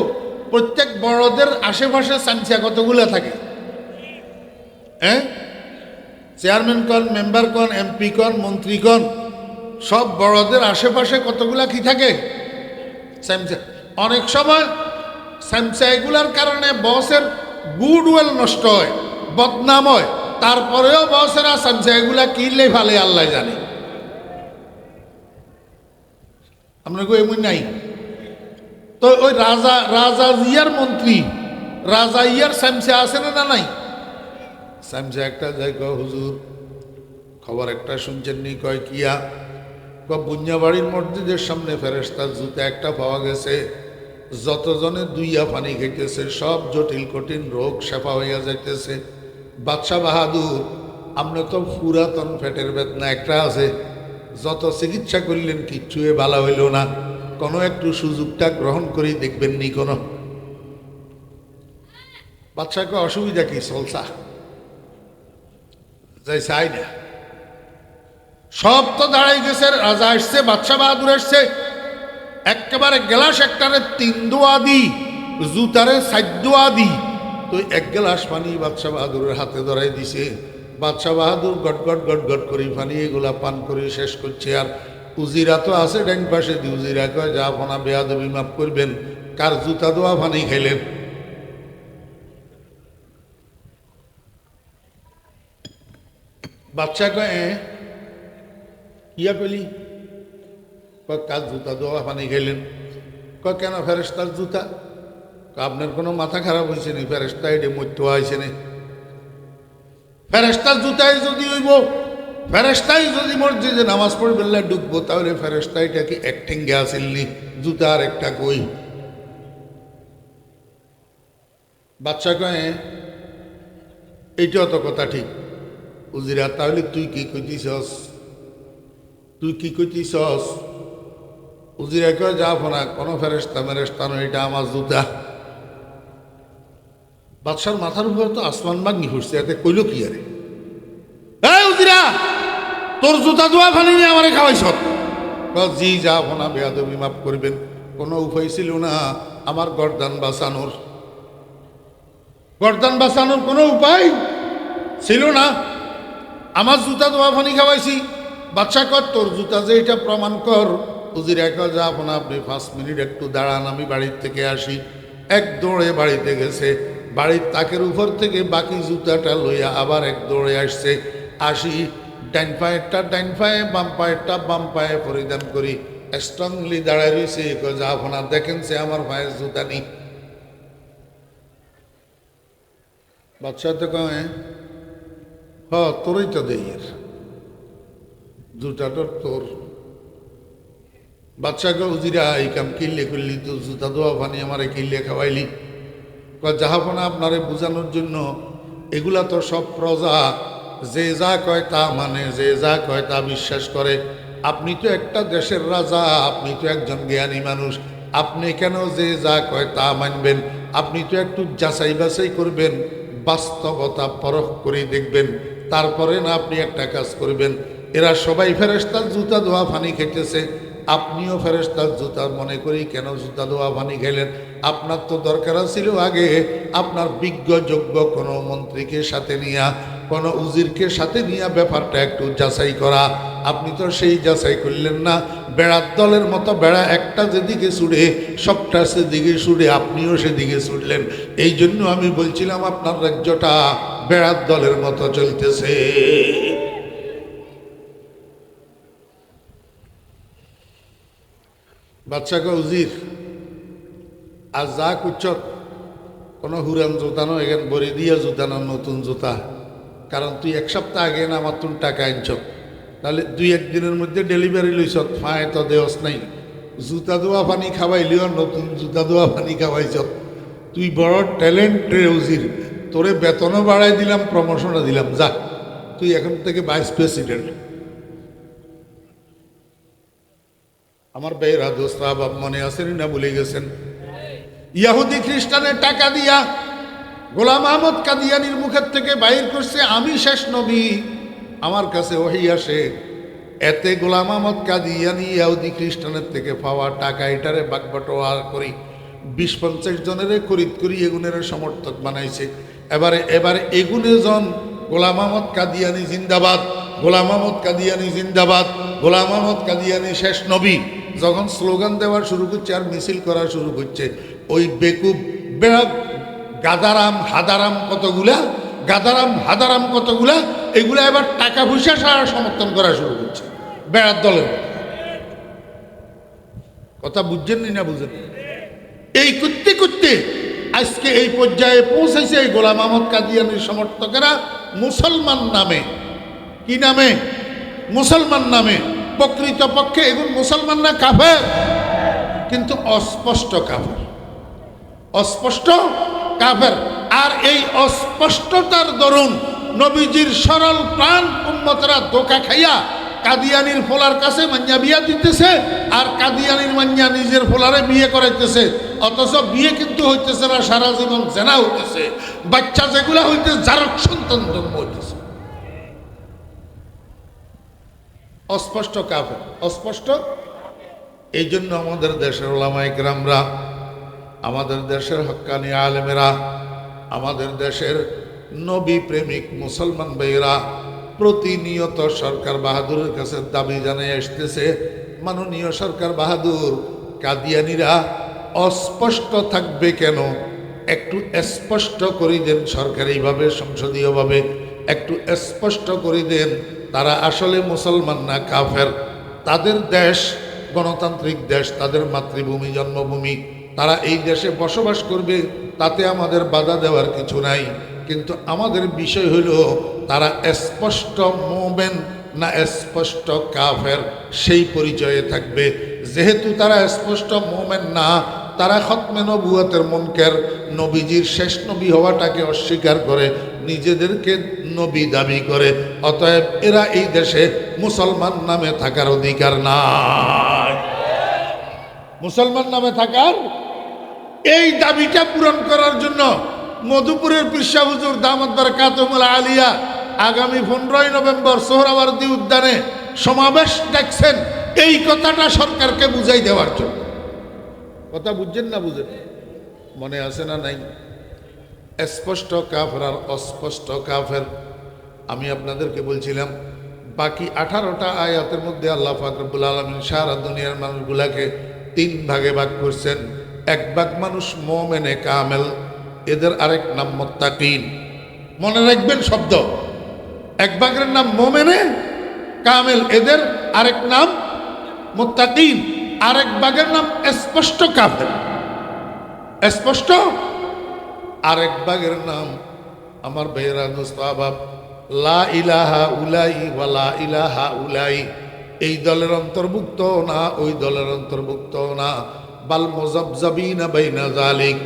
প্রত্যেক বড়দের আশেপাশে সাঞ্চিয়া কতগুলো থাকে? হ্যাঁ, চেয়ারম্যান কন, মেম্বার কন, এমপি কন, মন্ত্রী কন, সব বড়দের আশেপাশে কতগুলা কি থাকে? সামসা। অনেক সময় সামসা এগুলার কারণে বসের গুডউইল নষ্ট হয়, বদনাম হয়। তারপরেও বসেরা সামসা এগুলা কিনলে ভালে আল্লাহ জানে। আপনাকে এমন নাই তো? ওই রাজা ইয়ার মন্ত্রী, রাজা ইয়ার সামসা আছে না নাই? সামসা একটা যাই কয় হুজুর খবর একটা শুনছেন নি? কয় কিয়া? বুঞ্জাবাড়ির মসজিদের সামনে ফেরেশতার জুতা একটা পাওয়া গেছে। যতজনে দুইয়া পানি খাইতেছে সব জটিল কঠিন রোগ সেফা হইয়া যাইতেছে। বাদশাহ বাহাদুর, আমরা তো পুরাতন পেটের বেদনা একটা আছে, যত চিকিৎসা করলেন কিচ্ছু ভালো হইল না, কোনো একটু সুযোগটা গ্রহণ করেই দেখবেন নি কোনো? বাদশাহকে অসুবিধা কি? চলছা যাই চাই না। সব তো দাঁড়াই গেছে, রাজা আসছে, বাদশাহ বাহাদুর আসছে। একেবারে গ্লাস একটারে 3 দোয়া দি, জুতারে 4 দোয়া দি। তো এক গ্লাস পানি বাদশাহ বাহাদুরের হাতে ধরাই দিছে। বাদশাহ বাহাদুর গট গট গট গট করে পানি এগুলা পান করে শেষ করছে। আর উজিরা তো আছে ড্যাং পাশে দি। উজিরা কয় যা ফোনা বেয়াদবি মাফ করবেন, কার জুতা দোয়া পানি খাইলেন? বাচ্চা কয় ইয়া কইলি, কয় কাজ জুতা দোয়া পানি খাইলেন। কয় কেন ফেরেশতার জুতা? আপনার কোনো মাথা খারাপ হয়েছে নি? ফেরেশতা এটি মধ্য হয়েছে নি? ফেরেশতার জুতাই যদি হইব, ফেরেশতাই যদি মসজিদে নামাজ পড়বে ঢুকবো, তাহলে ফেরেশতা এটা কি এক ঠেঙ্গে আসেননি? জুতা আর একটা কই? বাচ্চা কয়ে এইটাও তো কথা ঠিক। উজিরা তাহলে তুই কি কইতিছস? তুই কি কইতিছস? উজিরা কয় যাব না, কোনো ফেরেশতা মেরেশতা নয়, এটা আমার জুতা। বাদশার মাথার উপর তো আসমান ভাঙি ফুটছে, এতে কইল কি আরে? এই উজিরা, তোর জুতা দোয়া ফানি নিয়ে আমারে খাওয়াইছ? জি যাব না, বেয়াদবি মাফ করবেন, কোনো উপায় ছিল না আমার গর্দান বাঁচানোর। গর্দান বাঁচানোর কোনো উপায় ছিল না, আমার জুতা দোয়া ফানি খাওয়াইছি। বাদশা কর তোর জুতা যে এটা প্রমাণ কর। উজিরা কয় যাব না, আপনি 5 মিনিট একটু দাঁড়ান, আমি বাড়ির থেকে আসি। এক দৌড়ে বাড়িতে গেছে, বাড়ির তাকের উপর থেকে বাকি জুতাটা লইয়া আবার এক দৌড়ে আসছে। আসি, ডাইন পায়েরটা ডাইন পায়ে, বাম পায়েরটা বাম পায়ে পরিধান করি, স্ট্রংলি দাঁড়ায় রয়েছে। যাব না, দেখেন সে আমার পায়ের জুতা নেই। বাচ্চা তো কয় হ তোরই তো দেই, জুতাটা তোর। বাচ্চাকে উজিরা এই কাম কিনলে করলি, তো জুতা দোয়া পানি আমারে কিনলে খাওয়াইলি। জাহাপনা আপনারে বোঝানোর জন্য, এগুলা তো সব প্রজা, যে যা কয় তা মানে, যে যা কয় তা বিশ্বাস করে। আপনি তো একটা দেশের রাজা, আপনি তো একজন জ্ঞানী মানুষ, আপনি কেন যে যা কয় তা মানবেন? আপনি তো একটু যাচাই বাছাই করবেন, বাস্তবতা পরখ করে দেখবেন, তারপরে না আপনি একটা কাজ করবেন। এরা সবাই ফেরেশতার জুতা দোয়া পানি খেতেছে, আপনিও ফেরেশতার জুতা মনে করি কেন জুতা দোয়া পানি খেলেন? আপনার তো দরকার ছিল আগে আপনার বিজ্ঞ যোগ্য কোনো মন্ত্রীকে সাথে নিয়া, কোনো উজিরকে সাথে নিয়া ব্যাপারটা একটু যাচাই করা। আপনি তো সেই যাচাই করলেন না। বেড়ার দলের মতো বেড়া একটা যেদিকে ছুড়ে, সবটা সেদিকে ছুড়ে, আপনিও সেদিকে ছুটলেন। এই জন্য আমি বলছিলাম আপনার রাজ্যটা বেড়ার দলের মতো চলতেছে। বাচ্চাকে উজির আর যা কুচ্ছর, কোনো হুরান জুতা নয়, এখানে বড়ি দিয়া জুতা না, নতুন জুতা। কারণ তুই 1 সপ্তাহ আগে না আমার তুন টাকা আনছ, তাহলে 2-1 দিনের মধ্যে ডেলিভারি লইছ, ফাঁয়ে তো দেওয়াস নাই। জুতা দোয়া পানি খাওয়াইলিও, নতুন জুতা দোয়া পানি খাওয়াইছ। তুই বড় ট্যালেন্ট রে উজির, তোরে বেতনও বাড়াই দিলাম, প্রমোশনও দিলাম, যা তুই এখন থেকে ভাইস প্রেসিডেন্ট। আমার বেয়েরা দোস্তা বাপ মনে আছেন না ভুলে গেছেন? ইয়াহুদি খ্রিস্টানের টাকা দিয়া গোলাম আহমদ কাদিয়ানির মুখের থেকে বাইর করছে আমি শেষ নবী, আমার কাছে ওহী আসে। এতে গোলাম আহমদ কাদিয়ানি ইয়াহুদি খ্রিস্টানের থেকে পাওয়া টাকা এটারে বাগবাটোয়ার করি 20-50 জনের খরিদ করি এগুনের সমর্থক বানাইছে। এবারে এগুনে জন গোলাম আহমদ কাদিয়ানি জিন্দাবাদ, গোলাম আহমদ কাদিয়ানি জিন্দাবাদ, গোলাম আহমদ কাদিয়ানি শেষ নবী যখন স্লোগান দেওয়া শুরু করছে আর মিছিল করা শুরু করছে, ওই বেকুব বেড়া গাদারাম হাদারাম কতগুলা, গাদারাম হাদারাম কতগুলা, এগুলা এবার টাকা পয়সা সারা সমর্থন করা শুরু করছে বেড়ার দলের। কথা বুঝছেন না বুঝেন? এই করতে করতে আজকে এই পর্যায়ে পৌঁছেছে এই গোলাম আহমদ কাদিয়ানির সমর্থকেরা মুসলমান নামে। কি নামে? মুসলমান নামে। প্রকৃতপক্ষে এগুলো মুসলমান না, কাফের, কিন্তু অস্পষ্ট কাফের, অস্পষ্ট কাফের। আর এই অস্পষ্টতার দরুন নবীজির সরল প্রাণ উম্মতরা ধোঁকা খাইয়া কাদিয়ানির ফোলার কাছে মান্যা বিয়া দিতেছে, আর কাদিয়ানির মান্যা নিজের ফোলারে বিয়ে করাইতেছে। অথচ বিয়ে কিন্তু হইতেছে না, সারা জীবন জেনা হইতেছে, বাচ্চা যেগুলা হইতে জারক সন্তান জন্ম হইতেছে। অস্পষ্ট কাফের, অস্পষ্ট। এই জন্য আমাদের দেশের ওলামায়ে কেরামরা, আমাদের দেশের হক্কানি আলেমেরা, আমাদের দেশের নবী প্রেমিক মুসলমান ভাইয়েরা প্রতিনিয়ত সরকার বাহাদুরের কাছে দাবি জানাই আসতেছে, মাননীয় সরকার বাহাদুর, কাদিয়ানিরা অস্পষ্ট থাকবে কেন? একটু স্পষ্ট করে দেন সরকারিভাবে, সংসদীয়ভাবে। একটু স্পষ্ট করে দেন তারা আসলে মুসলমান না কাফের। তাদের দেশ গণতান্ত্রিক দেশ, তাদের মাতৃভূমি জন্মভূমি, তারা এই দেশে বসবাস করবে, তাতে আমাদের বাধা দেওয়ার কিছু নাই। কিন্তু আমাদের বিষয় হইল তারা স্পষ্ট মোমেন না স্পষ্ট কাফের, সেই পরিচয়ে থাকবে। যেহেতু তারা স্পষ্ট মোমেন না, তারা খতমে নবুয়তের মুনকার, নবীজির শেষ নবী হওয়াটাকে অস্বীকার করে, নিজেদেরকে নবী দাবি করে। অতএব এরা এই দেশে মুসলমান নামে থাকার অধিকার নাই। মুসলমান নামে থাকার এই দাবিটা পূরণ করার জন্য মধুপুরের পীরসা হুজুর দামাত বারাকাতুহুল আলিয়া আগামী 15 নভেম্বর সোহরাওয়ার্দী উদ্যানে সমাবেশ ডাকছেন, এই কথাটা সরকারকে বুঝাই দেওয়ার জন্য। কথা বুঝছেন না বুঝেন? মনে আছে না নাই? স্পষ্ট কাফের আর অস্পষ্ট কাফের। আমি আপনাদেরকে বলছিলাম বাকি 18টা আয়াতের মধ্যে আল্লাহ পাক রব্বুল আলামিন সারা দুনিয়ার মানুষগুলাকে 3 ভাগে ভাগ করছেন। এক ভাগ মানুষ মুমিনে কামেল, এদের আরেক নাম মুত্তাকিন। মনে রাখবেন শব্দ, এক ভাগের নাম মুমিনে কামেল, এদের আরেক নাম মুত্তাকিন। আরেক ভাগের নাম স্পষ্ট কাফের, স্পষ্ট। আরেক ভাগের নাম আমার ভাইয়েরা দোস্ত আবাব, লা ইলাহা উলাই ওয়া লা ইলাহা উলাই। এই দলের অন্তর্ভুক্ত না, ওই দলের অন্তর্ভুক্ত না, বাল মুযাবযাবিনা বাইনা যালিক।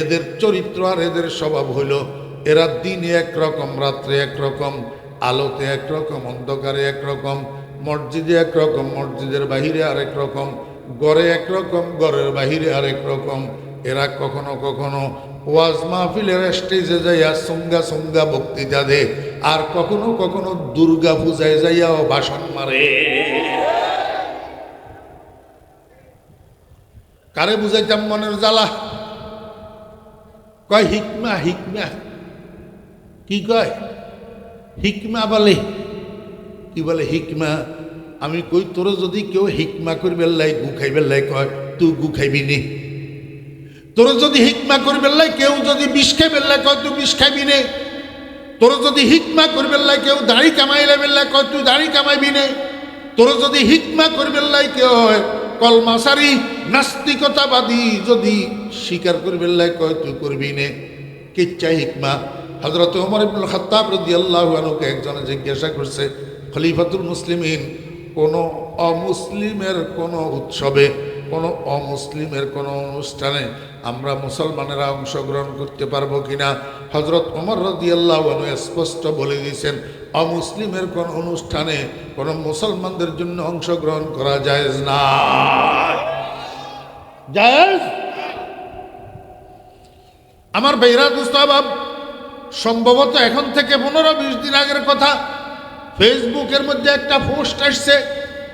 এদের চরিত্র আর এদের স্বভাব হইল এরা দিনে একরকম, রাত্রে একরকম, আলোতে একরকম, অন্ধকারে একরকম, মসজিদে একরকম, মসজিদের বাহিরে আরেক রকম, ঘরে একরকম, ঘরের বাহিরে আরেক রকম। এরা কখনো কখনো ওয়াজ মাহফিলের স্টেজে যাইয়া সঙ্গা সঙ্গা বক্তৃতা দে, আর কখনো কখনো দুর্গা পূজায় যাইয়াও ভাষণ মারে। কারে বুঝাইতাম মনের জ্বালা? কয় হিকমা, হিকমা। কি কয়? হিকমা বলে। কি বলে হিকমা? আমি কই তোর যদি কেউ হিকমা করবে লাই, গু খাইবে লাই, কয় তুই গু খাইবি নি। তোর যদি হিকমা করবে লাই কেউ যদি বিষ খাইবে লাই, কয় তুই বিষ খাইবি নে। তোর যদি হিকমা করবে লাই কেউ দাড়ি কামাইলে বেল্লাই, কয় তুই দাড়ি কামাইবি নে। তোর যদি হিকমা করবে লাই কেউ কলমাসারি নাস্তিকতাবাদী যদি স্বীকার করবে লাই, কয় তুই করবি নে। কিচ্ছা হিকমা? হযরত ওমর ইবনুল খাত্তাব রাদিয়াল্লাহু আনহুকে একজনে জিজ্ঞাসা করছে, খলিফাতুল মুসলিমিন, কোনো অমুসলিমের কোনো উৎসবে, কোনো অমুসলিমের কোনো অনুষ্ঠানে আমরা মুসলমানেরা অংশগ্রহণ করতে পারবো কিনা? হযরত ওমর রাদিয়াল্লাহু আনহু স্পষ্ট বলে দিয়েছেন, অমুসলিমের কোন অনুষ্ঠানে কোনো মুসলমানদের জন্য অংশগ্রহণ করা জায়েজ না। জায়েজ? আমার ভাইরা দুস্তাবাব, সম্ভবত এখন থেকে 15-20 দিন আগের কথা, ফেসবুকের মধ্যে একটা পোস্ট আসছে,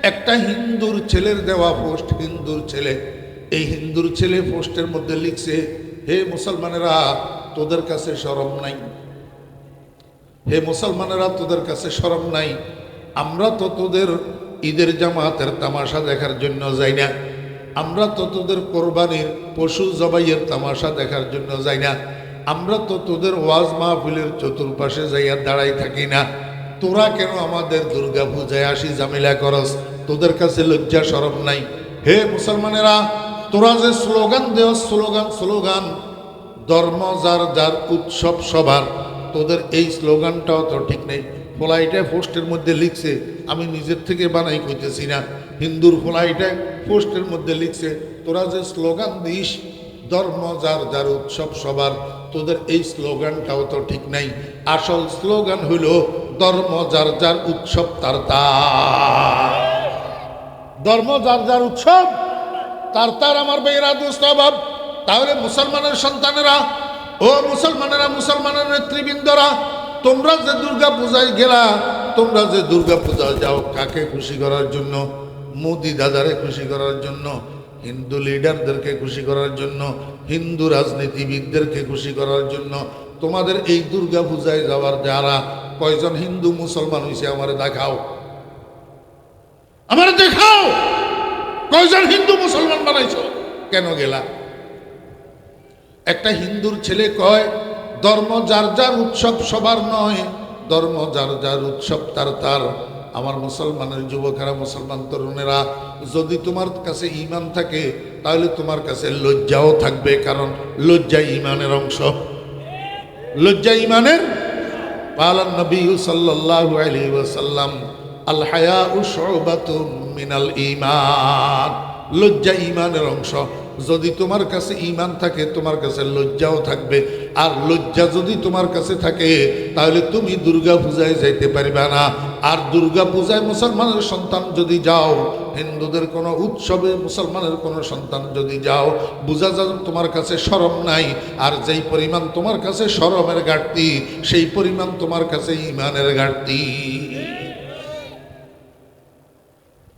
একটা হিন্দুর ছেলের দেওয়া পোস্ট। হিন্দুর ছেলে, এই হিন্দুর ছেলে পোস্টের মধ্যে লিখছে, হে মুসলমানেরা তোদের কাছে শরম নাই, হে মুসলমানেরা তোদের কাছে শরম নাই। আমরা তো তোদের ঈদের জামাতের তামাশা দেখার জন্য যাই না, আমরা তো তোদের কোরবানির পশু জবাইয়ের তামাশা দেখার জন্য যাই না, আমরা তো তোদের ওয়াজ মাহফিলের চতুর্পাশে যাইয়া দাঁড়াই থাকি না। তোরা কেন আমাদের দুর্গা পূজায় আসি ঝামেলা করস? তোদের কাছে লজ্জা শরম নাই? হে মুসলমানেরা, তোরা যে স্লোগান দেও, স্লোগান স্লোগান, ধর্ম যার যার উৎসব সবার, তোদের এই স্লোগানটাও তো ঠিক নেই। ফলাইটা পোস্টের মধ্যে লিখছে, আমি নিজের থেকে বানাই কইতেছি না, হিন্দুর ফলাইটা পোস্টের মধ্যে লিখছে, তোরা যে স্লোগান দিস ধর্ম যার যার উৎসব সবার, তোদের এই স্লোগানটাও তো ঠিক নাই। আসল স্লোগান হইল ধর্ম যার যার উৎসব তার তার। ধর্ম যার যার উৎসব তার তার। আমার ভাইয়েরা দুস্তাবাব, তাহলে মুসলমানের সন্তানেরা, ও মুসলমানেরা, মুসলমানের নেতৃবৃন্দরা, তোমরা যে দুর্গা পূজায় গেলা, তোমরা যে দুর্গা পূজায় যাও কাকে খুশি করার জন্য? মোদি দাদারে খুশি করার জন্য, হিন্দু লিডারদেরকে খুশি করার জন্য, হিন্দু রাজনীতিবিদদেরকে খুশি করার জন্য। তোমাদের এই দুর্গা পূজায় যাওয়ার যারা কয়জন হিন্দু মুসলমান হয়েছে আমার দেখাও, আমার দেখাও কয়জন হিন্দু মুসলমান বানাইছো? কেন গেলা? একটা হিন্দুর ছেলে কয় ধর্ম যার যার উৎসব সবার নয়, ধর্ম যার যার, উৎসব তার তার। আমার মুসলমানের যুবকেরা, মুসলমান তরুণেরা, যদি তোমার কাছে ঈমান থাকে তাহলে তোমার কাছে লজ্জাও থাকবে, কারণ লজ্জা ঈমানের অংশ। লজ্জা ঈমানের। قال النبي صلى الله عليه وسلم الحياء شعبة من الإيمان। লজ্জা ঈমানের অংশ। যদি তোমার কাছে ঈমান থাকে তোমার কাছে লজ্জাও থাকবে। আর লজ্জা যদি তোমার কাছে থাকে তাহলে তুমি দুর্গা পূজায় যাইতে পারবে না। আর দুর্গা পূজায় মুসলমানের সন্তান যদি যাও, হিন্দুদের কোনো উৎসবে মুসলমানের কোনো সন্তান যদি যাও, বোঝা যায় তোমার কাছে শরম নাই। আর যেই পরিমাণ তোমার কাছে শরমের ঘাটতি, সেই পরিমাণ তোমার কাছে ঈমানের ঘাটতি।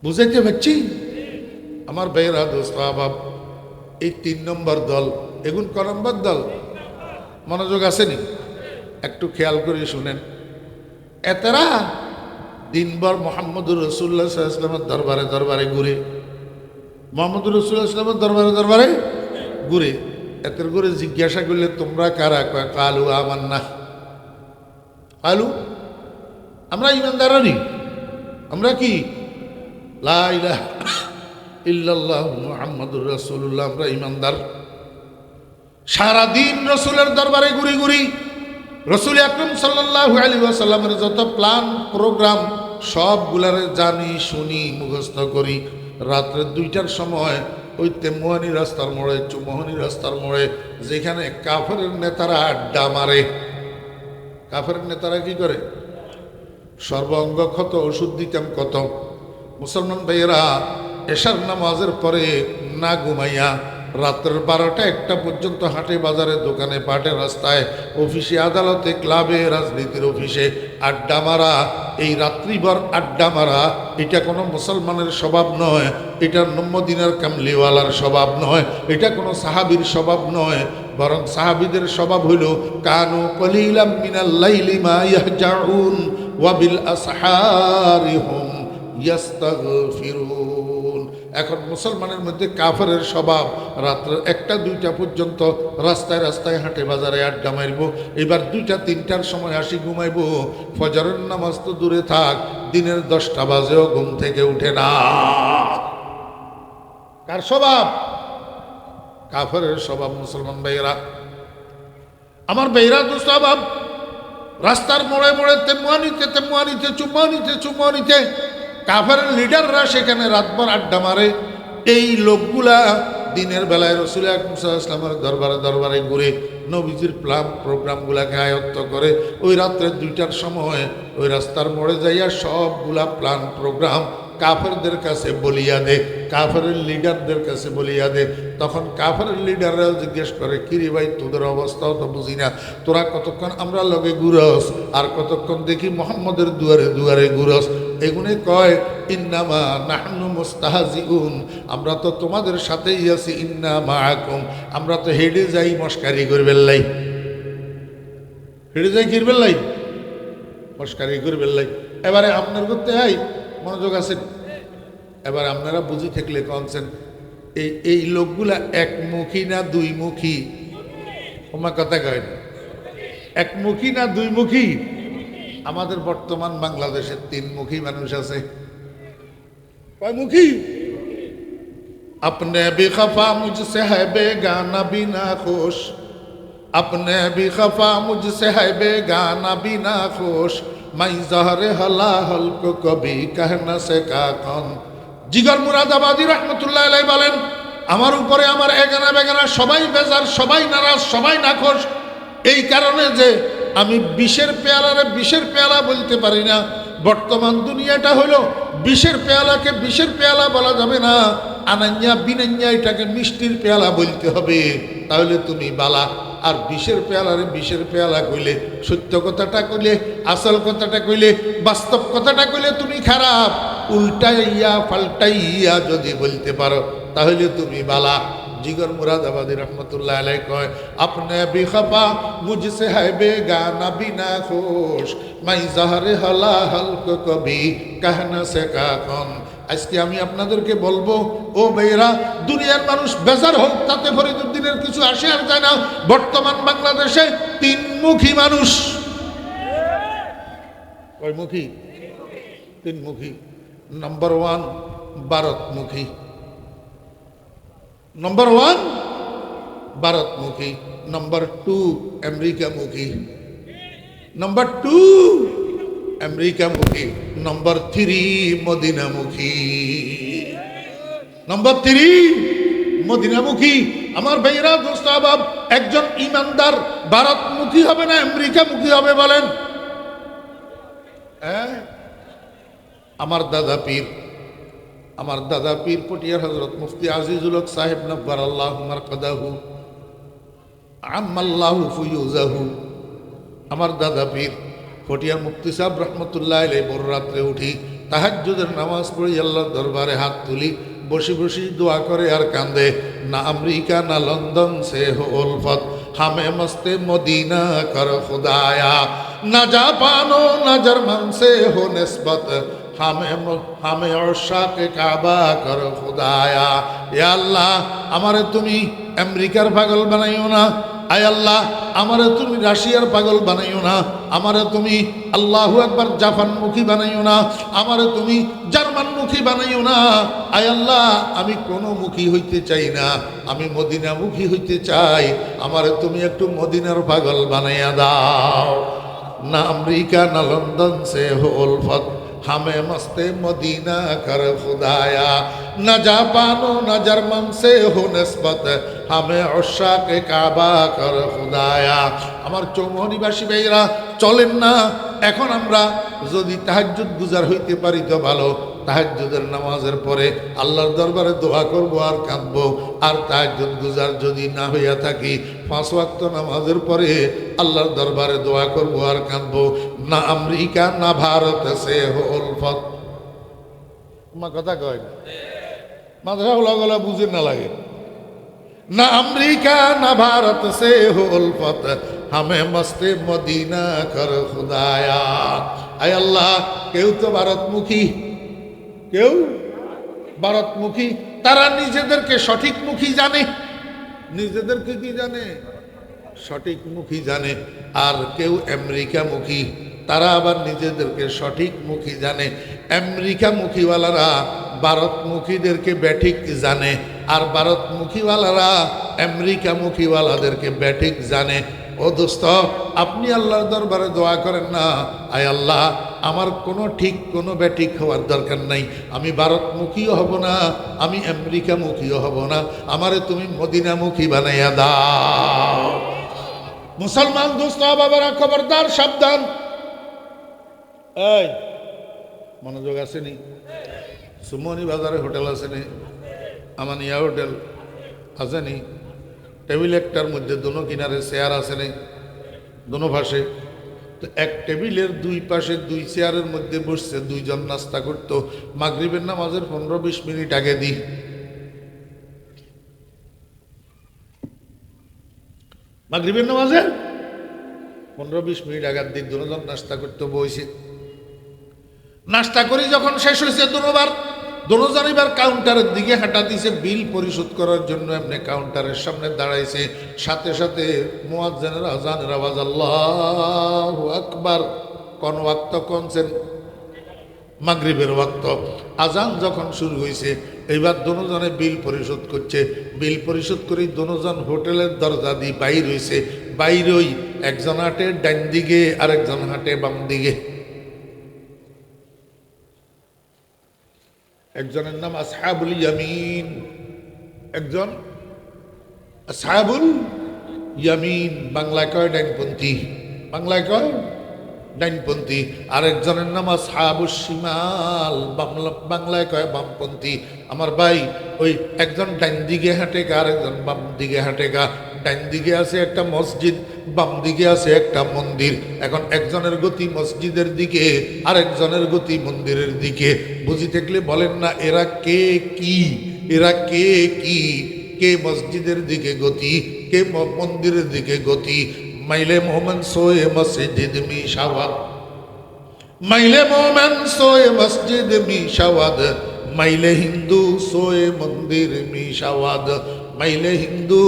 বুঝাইতে পারছি আমার ভাইয়েরা, দোস্ত আহবাব? এই 3 নম্বর দল, এগুন ক নম্বর দল? মনোযোগ আসেনি? একটু খেয়াল করে শুনেন। এতেরা দিনভর মোহাম্মদুর রাসূলুল্লাহ সাল্লাল্লাহু আলাইহি ওয়াসাল্লামের দরবারে দরবারে ঘুরে, মোহাম্মদুর রাসূলুল্লাহ সাল্লাল্লাহু আলাইহি ওয়াসাল্লামের দরবারে দরবারে ঘুরে। এতের করে জিজ্ঞাসা করলে তোমরা কারা? কয় কালু আমান্না। কালু, আমরা ঈমানদারই। আমরা কি? লা ইলাহা ইল্লাল্লাহ মুহাম্মাদুর রাসূলুল্লাহ, আমরা ঈমানদার। সারাদিন রসুলের দরবারে ঘুরি ঘুরি, রসুল আকরাম সাল্লাল্লাহু আলাইহি ওয়াসাল্লামের যত প্ল্যান প্রোগ্রাম সবগুলারে জানি, শুনি, মুখস্থ করি। রাত্রে 2টার সময় ওই তেমুয়ানি রাস্তার মোড়ে, চুমোহনি রাস্তার মোড়ে, যেখানে কাফেরের নেতারা আড্ডা মারে। কাফেরের নেতারা কি করে? সর্বাঙ্গ ক্ষত ওষুধ দিতাম কত। মুসলমান ভাইয়েরা, এশার নামাজের পরে না ঘুমাইয়া রাত্রের 12টা 1টা পর্যন্ত হাটে বাজারে, দোকানে, পাটে, রাস্তায়, অফিসে, আদালতে, ক্লাবে, রাজনীতির অফিসে আড্ডা মারা। এই রাত্রিভর আড্ডা মারা এটা কোনো মুসলমানের স্বভাব নয়, এটা মদিনার কামলিওয়ালার স্বভাব নয়, এটা কোনো সাহাবীর স্বভাব নয়। বরং সাহাবীদের স্বভাব হইল কানু কলিলাম মিনাল লাইলি মা ইয়াহজাউন ওয়া বিল আসহারি হুম ইয়াস্তাগফিরুন। এখন মুসলমানের মধ্যে কাফেরের স্বভাব রাত্র 1টা 2টা পর্যন্ত রাস্তায় রাস্তায় হাটে বাজারে আড্ডা মারবো। এবার 2টা 3টার সময় আসি ঘুমাইবো। ফজরের নামাজ তো দূরে থাক, দিনের 10টা বাজেও ঘুম থেকে উঠে না। কার স্বভাব? কাফেরের স্বভাব। মুসলমান ভাইয়েরা, আমার ভাইয়েরা, তো স্বভাব রাস্তার মোড়ে মোড়ে, তেমুয়ানিতে তেমুয়ানিতে, চুম্মানিতে চুম্মানিতে কাফেরের লিডাররা সেখানে রাতভর আড্ডা মারে। এই লোকগুলা দিনের বেলায় রাসূল আকরাম সাল্লাল্লাহু আলাইহি ওয়াসাল্লামের দরবারে দরবারে ঘুরে নবীজির প্ল্যান প্রোগ্রামগুলাকে আয়ত্ত করে। ওই রাত্রে 2টার সময় ওই রাস্তার মোড়ে যাইয়া সবগুলা প্ল্যান প্রোগ্রাম কাফেরদের কাছে বলিয়া দে, কাফেরের লিডারদের কাছে বলিয়া দে। তখন কাফেরের লিডাররাও জিজ্ঞেস করে, কিরে ভাই, তোদের অবস্থাও তো বুঝি না, তোরা কতক্ষণ আমরা লগে ঘুরস আর কতক্ষণ দেখি মোহাম্মদের দুয়ারে দুয়ারে ঘুরস। এগুনে কয় ইন্নামা নাহনু মুস্তাহজিউন, আমরা তো তোমাদের সাথেই আছি। ইন্না মাআকুম, আমরা তো হেডে যাই মস্কারি করবেন লাই, হেডে যাই কিরবেন লাই, মস্কারি করবেন লাই। এবারে আপনার করতে হয়, মনোযোগ আছেন? এবার আপনারা বুঝি থাকলে কনছেন, এই লোকগুলা একমুখী না দুইমুখী? আমার কথা কয় না, একমুখী না দুইমুখী? আমাদের বর্তমান বাংলাদেশে 3মুখী মানুষ আছে। কয়মুখী? আপনি भी खफा मुझसे है बेगाना बिना खुश, अपने भी खफा मुझसे है बेगाना बिना खुश, मैं ज़हरे हलाहल को कभी कह न सका कौन। জিগর মুরাদাবাদী রহমতুল্লাহ আলাইহি বলেন, আমার উপরে আমার এগানা বেগানা সবাই বেজার, সবাই নারাজ, সবাই নাখোশ। এই কারণে যে আমি বিষের পেয়ালারে বিষের পেয়ালা বলতে পারি না। বর্তমান দুনিয়াটা হলো বিষের পেয়ালাকে বিষের পেয়ালা বলা যাবে না, আনান্যা বিনান্যা এটাকে মিষ্টির পেয়ালা বলতে হবে, তাহলে তুমি বালা। আর বিষের পেয়ালারে বিষের পেয়ালা কইলে, সত্য কথাটা কইলে, আসল কথাটা কইলে, বাস্তব কথাটা কইলে তুমি খারাপ। উল্টাইয়া পাল্টাইয়া যদি বলতে পারো তাহলে তুমি বালা। জিগর মুরাদাবাদী রহমতুল্লাহ আলাইহি কয়, আপনি भी खफा मुझसे है बेगाना बिना खुश, मैं ज़हरे हलाहल को कभी कह न सका कौन। আজকে আমি আপনাদেরকে বলবো, ও ভাইরা, দুনিয়ার মানুষ বেজার হোক তাতে ফরিদুদ্দিনের কিছু আসে আর যায় না। বর্তমান বাংলাদেশে 3মুখী মানুষ। কয়মুখী? তিনমুখী। নম্বর ওয়ান ভারতমুখী, নম্বর ওয়ান ভারতমুখী, নম্বর টু আমেরিকামুখী, নম্বর two আমেরিকামুখী, number three মদিনামুখী, number three মদিনামুখী। আমার ভাইরা দোস্ত আহবাব, একজন ইমানদার ভারতমুখী হবে না আমেরিকামুখী হবে বলেন? আমার দাদা পীর পটিয়ার হযরত মুফতি আজিজুল হক সাহেব নব্বার আল্লাহু মারকাদাহু আম্মাল্লাহু ফুয়ুজাহু, আমার দাদা পীর পটিয়ার মুফতি সাহেব রহমতুল্লাহ আলাইহি ভোর রাত্রে উঠি তাহাজ্জুদের নামাজ পড়ি আল্লাহর দরবারে হাত তুলি, বসে বসে দোয়া করে আর কান্দে, না আমেরিকা না লন্ডন সে হো উলফত, হামে মস্তে মদিনা কর খুদায়া, না জাপানো না জার্মান সে হো নিসবত, হামে অশাকে কাবা কর খুদায়া। এ আল্লাহ, আমারে তুমি আমেরিকার পাগল বানাইও না, আয় আল্লাহ আমারে তুমি রাশিয়ার পাগল বানাইও না, আমারে তুমি আল্লাহু আকবার জাপানমুখী বানাইও না, আমারে তুমি জার্মানমুখী বানাইও না। আয় আল্লাহ, আমি কোনো মুখী হইতে চাই না, আমি মদিনামুখী হইতে চাই, আমারে তুমি একটু মদিনার পাগল বানাইয়া দাও। না আমেরিকা না লন্ডন সে হো উলফত, হামে মস্তে মদিনা কর খুদায়া, না জাপানো না জার্মান সে হো নিসবত, হামে অশাকে কাবা কর খুদায়া। আমার চৌমহনীবাসী ভাইরা চলেন না, এখন আমরা যদি তাহাজ্জুদ গুজার হইতে পারি তো ভালো, তাহাজ্জুদের নামাজের পরে আল্লাহর দরবারে দোয়া করব আর কাঁদবো। আর তাহাজ্জুদ গুজার যদি না হইয়া থাকি, 5 ওয়াক্ত নামাজের পরে আল্লাহর দরবারে দোয়া করব আর কাঁদবো। না আমেরিকা না ভারত সে হো উলফত। আমার কথা কয় না, মাদ্রাসা গলা বুঝে না লাগে। না আমেরিকা না ভারত সে হো উলফত, হামে মস্তে মদিনা কর খুদায়া। আয় আল্লাহ, কেউ তো ভারতমুখী, কেউ ভারতমুখী, তারা নিজেদেরকে সঠিকমুখী জানে, নিজেদেরকে কি জানে? সঠিকমুখী জানে। আর কেউ আমেরিকামুখী, তারা আবার নিজেদেরকে সঠিকমুখী জানে। আমেরিকামুখীওয়ালারা ভারতমুখীদেরকে ব্যাঠিক জানে, আর ভারতমুখীওয়ালারা আমেরিকামুখীওয়ালাদেরকে ব্যাঠিক জানে। ও দোস্ত, আপনি আল্লাহর দরবারে দোয়া করেন না, আয় আল্লাহ আমার কোনো ঠিক কোনো ব্যাঠিক হওয়ার দরকার নাই, আমি ভারতমুখীও হব না, আমি আমেরিকামুখীও হব না, আমারে তুমি মদিনামুখী বানাইয়া দাও। মুসলমান দোস্ত বাবারা খবরদার, সাবধান। এই মনোযোগ আসেনি? সুমনি বাজারে হোটেল আসেনি, আমানিয়া হোটেল আসেনি, টেবিল একটার মধ্যে দোনো কিনারে চেয়ার আসেনি, দোনো পাশে। তো এক টেবিলের দুই পাশে দুই চেয়ারের মধ্যে বসছে দুইজন নাস্তা করতো। মাগরিবের নামাজের 15-20 মিনিট আগে দিই, মাগরিবের নামাজের 15-20 মিনিট আগার দিন দুজন নাস্তা করতে বইছে। নাস্তা করে যখন শেষ হয়েছে, দুজন এবার কাউন্টারের দিকে হাঁটা দিয়েছে বিল পরিশোধ করার জন্য। এমনি কাউন্টারের সামনে দাঁড়াইছে, সাথে সাথে মুয়াজ্জিনের আজানের আওয়াজ, আল্লাহু আকবার। কোন ওয়াক্ত কোনছেন? মাগরিবের ওয়াক্ত। আজান যখন শুরু হয়েছে, এইবার দুজনে বিল পরিশোধ করছে। বিল পরিশোধ করে দুজন হোটেলের দরজা দিয়ে বাইর হয়েছে। বাইরই একজন হাঁটে ডান দিকে, আরেকজন হাঁটে বাম দিকে। একজনের নাম আসহাবুল ইয়ামিন, একজন আসহাবুল ইয়ামিন, বাংলায় কয় ডাইনপন্থী, বাংলায় কয় ডাইনপন্থী। আরেকজনের নাম আসহাবুশ শিমাল, বাংলায় কয় বামপন্থী। আমার ভাই, ওই একজন ডাইন দিকে হাঁটে গা, আরেকজন বাম দিকে হাঁটে গা। ডাইন দিকে আছে একটা মসজিদ, বাম দিকে আছে একটা মন্দির। এখন একজনের গতি মসজিদের দিকে, আরেকজনের গতি মন্দিরের দিকে। বুঝি থাকলে বলেন না, এরা কে কি? এরা কে কি? কে মসজিদের দিকে গতি, কে মন্দিরের দিকে গতি? মাইলে মোমেন সোয়ে মসজিদ মিশাওয়াদ, মাইলে মোমেন সোয়ে মসজিদ মিশাওয়াদ, মাইলে হিন্দু সোয়ে মন্দির মিশাওয়াদ, মাইলে হিন্দু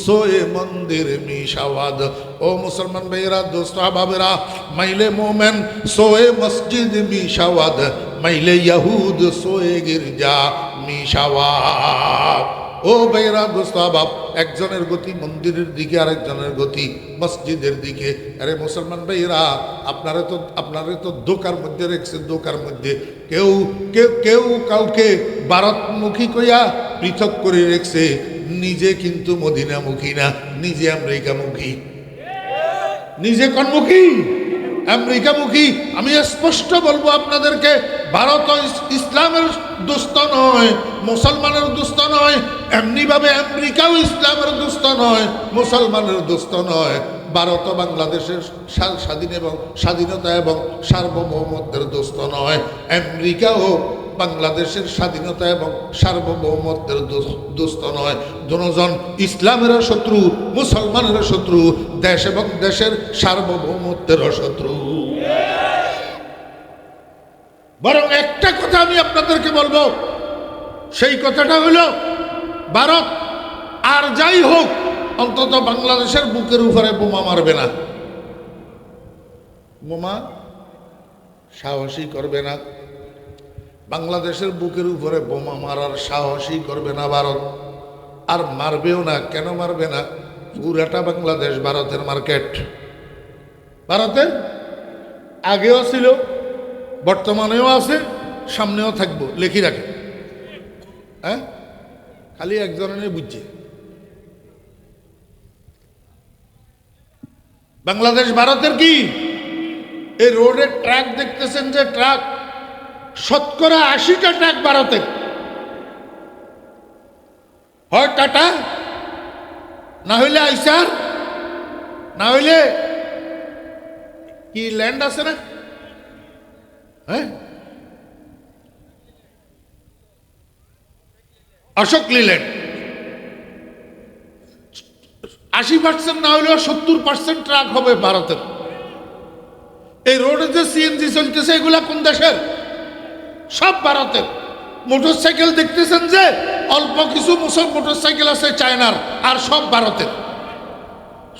সোয়ে মন্দির মিশাওয়াদ। ও মুসলমান ভাইয়েরা, দোস্ত আহবাবেরা, মাইলে মোমেন সোয়ে মসজিদ মিশাওয়াদ, মাইলে ইয়াহুদ সোয়ে গির্জা মিশাওয়াদ। ও ভাইয়েরা, দোস্ত আহবাব, একজনের গতি মন্দিরের দিকে, আরেকজনের গতি মসজিদের দিকে। আরে মুসলমান ভাইয়েরা, আপনারা তো দোকার মধ্যে রেখেছে, দোকার মধ্যে কেউ কেউ কেউ কাউকে ভারতমুখী কইয়া পৃথক করে রেখেছে, নিজে কিন্তু মদিনামুখী না, নিজে আমেরিকামুখী, নিজে কোনমুখী? আমেরিকামুখী। আমি স্পষ্ট বলবো আপনাদেরকে, ভারত ইসলামের দুস্থ নয়, মুসলমানের দুস্থ নয়, এমনিভাবে আমেরিকাও ইসলামের দুস্থ নয়, মুসলমানের দুস্থ নয়। ভারত বাংলাদেশের স্বাধীনতা এবং সার্বভৌমত্বের দুস্থ নয়, আমেরিকাও বাংলাদেশের স্বাধীনতা এবং সার্বভৌমত্বের দুস্থ নয়। দুজন ইসলামের শত্রু, মুসলমানের শত্রু, দেশ এবং দেশের সার্বভৌমত্বের শত্রু। বরং একটা কথা আমি আপনাদেরকে বলবো, সেই কথাটা হলো, ভারত আর যাই হোক, অন্তত বাংলাদেশের বুকের উপরে বোমা মারবে না, বোমা সাহসী করবে না, বাংলাদেশের বুকের উপরে বোমা মারার সাহসই করবে না ভারত, আর মারবেও না। কেন মারবে না? পুরাটা বাংলাদেশ ভারতের মার্কেট, ভারতের আগেও ছিল, বর্তমানেও আছে, সামনেও থাকবো, লেখি রাখে। হ্যাঁ, খালি একজনের বুঝছে, বাংলাদেশ ভারতের কি? এই রোডের ট্রাক দেখতেছেন যে ট্রাক, শতকরা 80টা ট্রাক ভারতের, হয় টাটা, না হইলে আইসার, না হইলে কি ল্যান্ড আছে না, হ্যাঁ, অশোক লিল্যান্ড। 80% না হইলেও 70% ট্রাক হবে ভারতের। এই রোডে যে সিএনজি চলতেছে, এগুলা কোন দেশের? সব ভারতের। মোটরসাইকেল দেখতেছেন যে অল্প কিছু মোটরসাইকেল আছে চায়নার, আর সব ভারতের।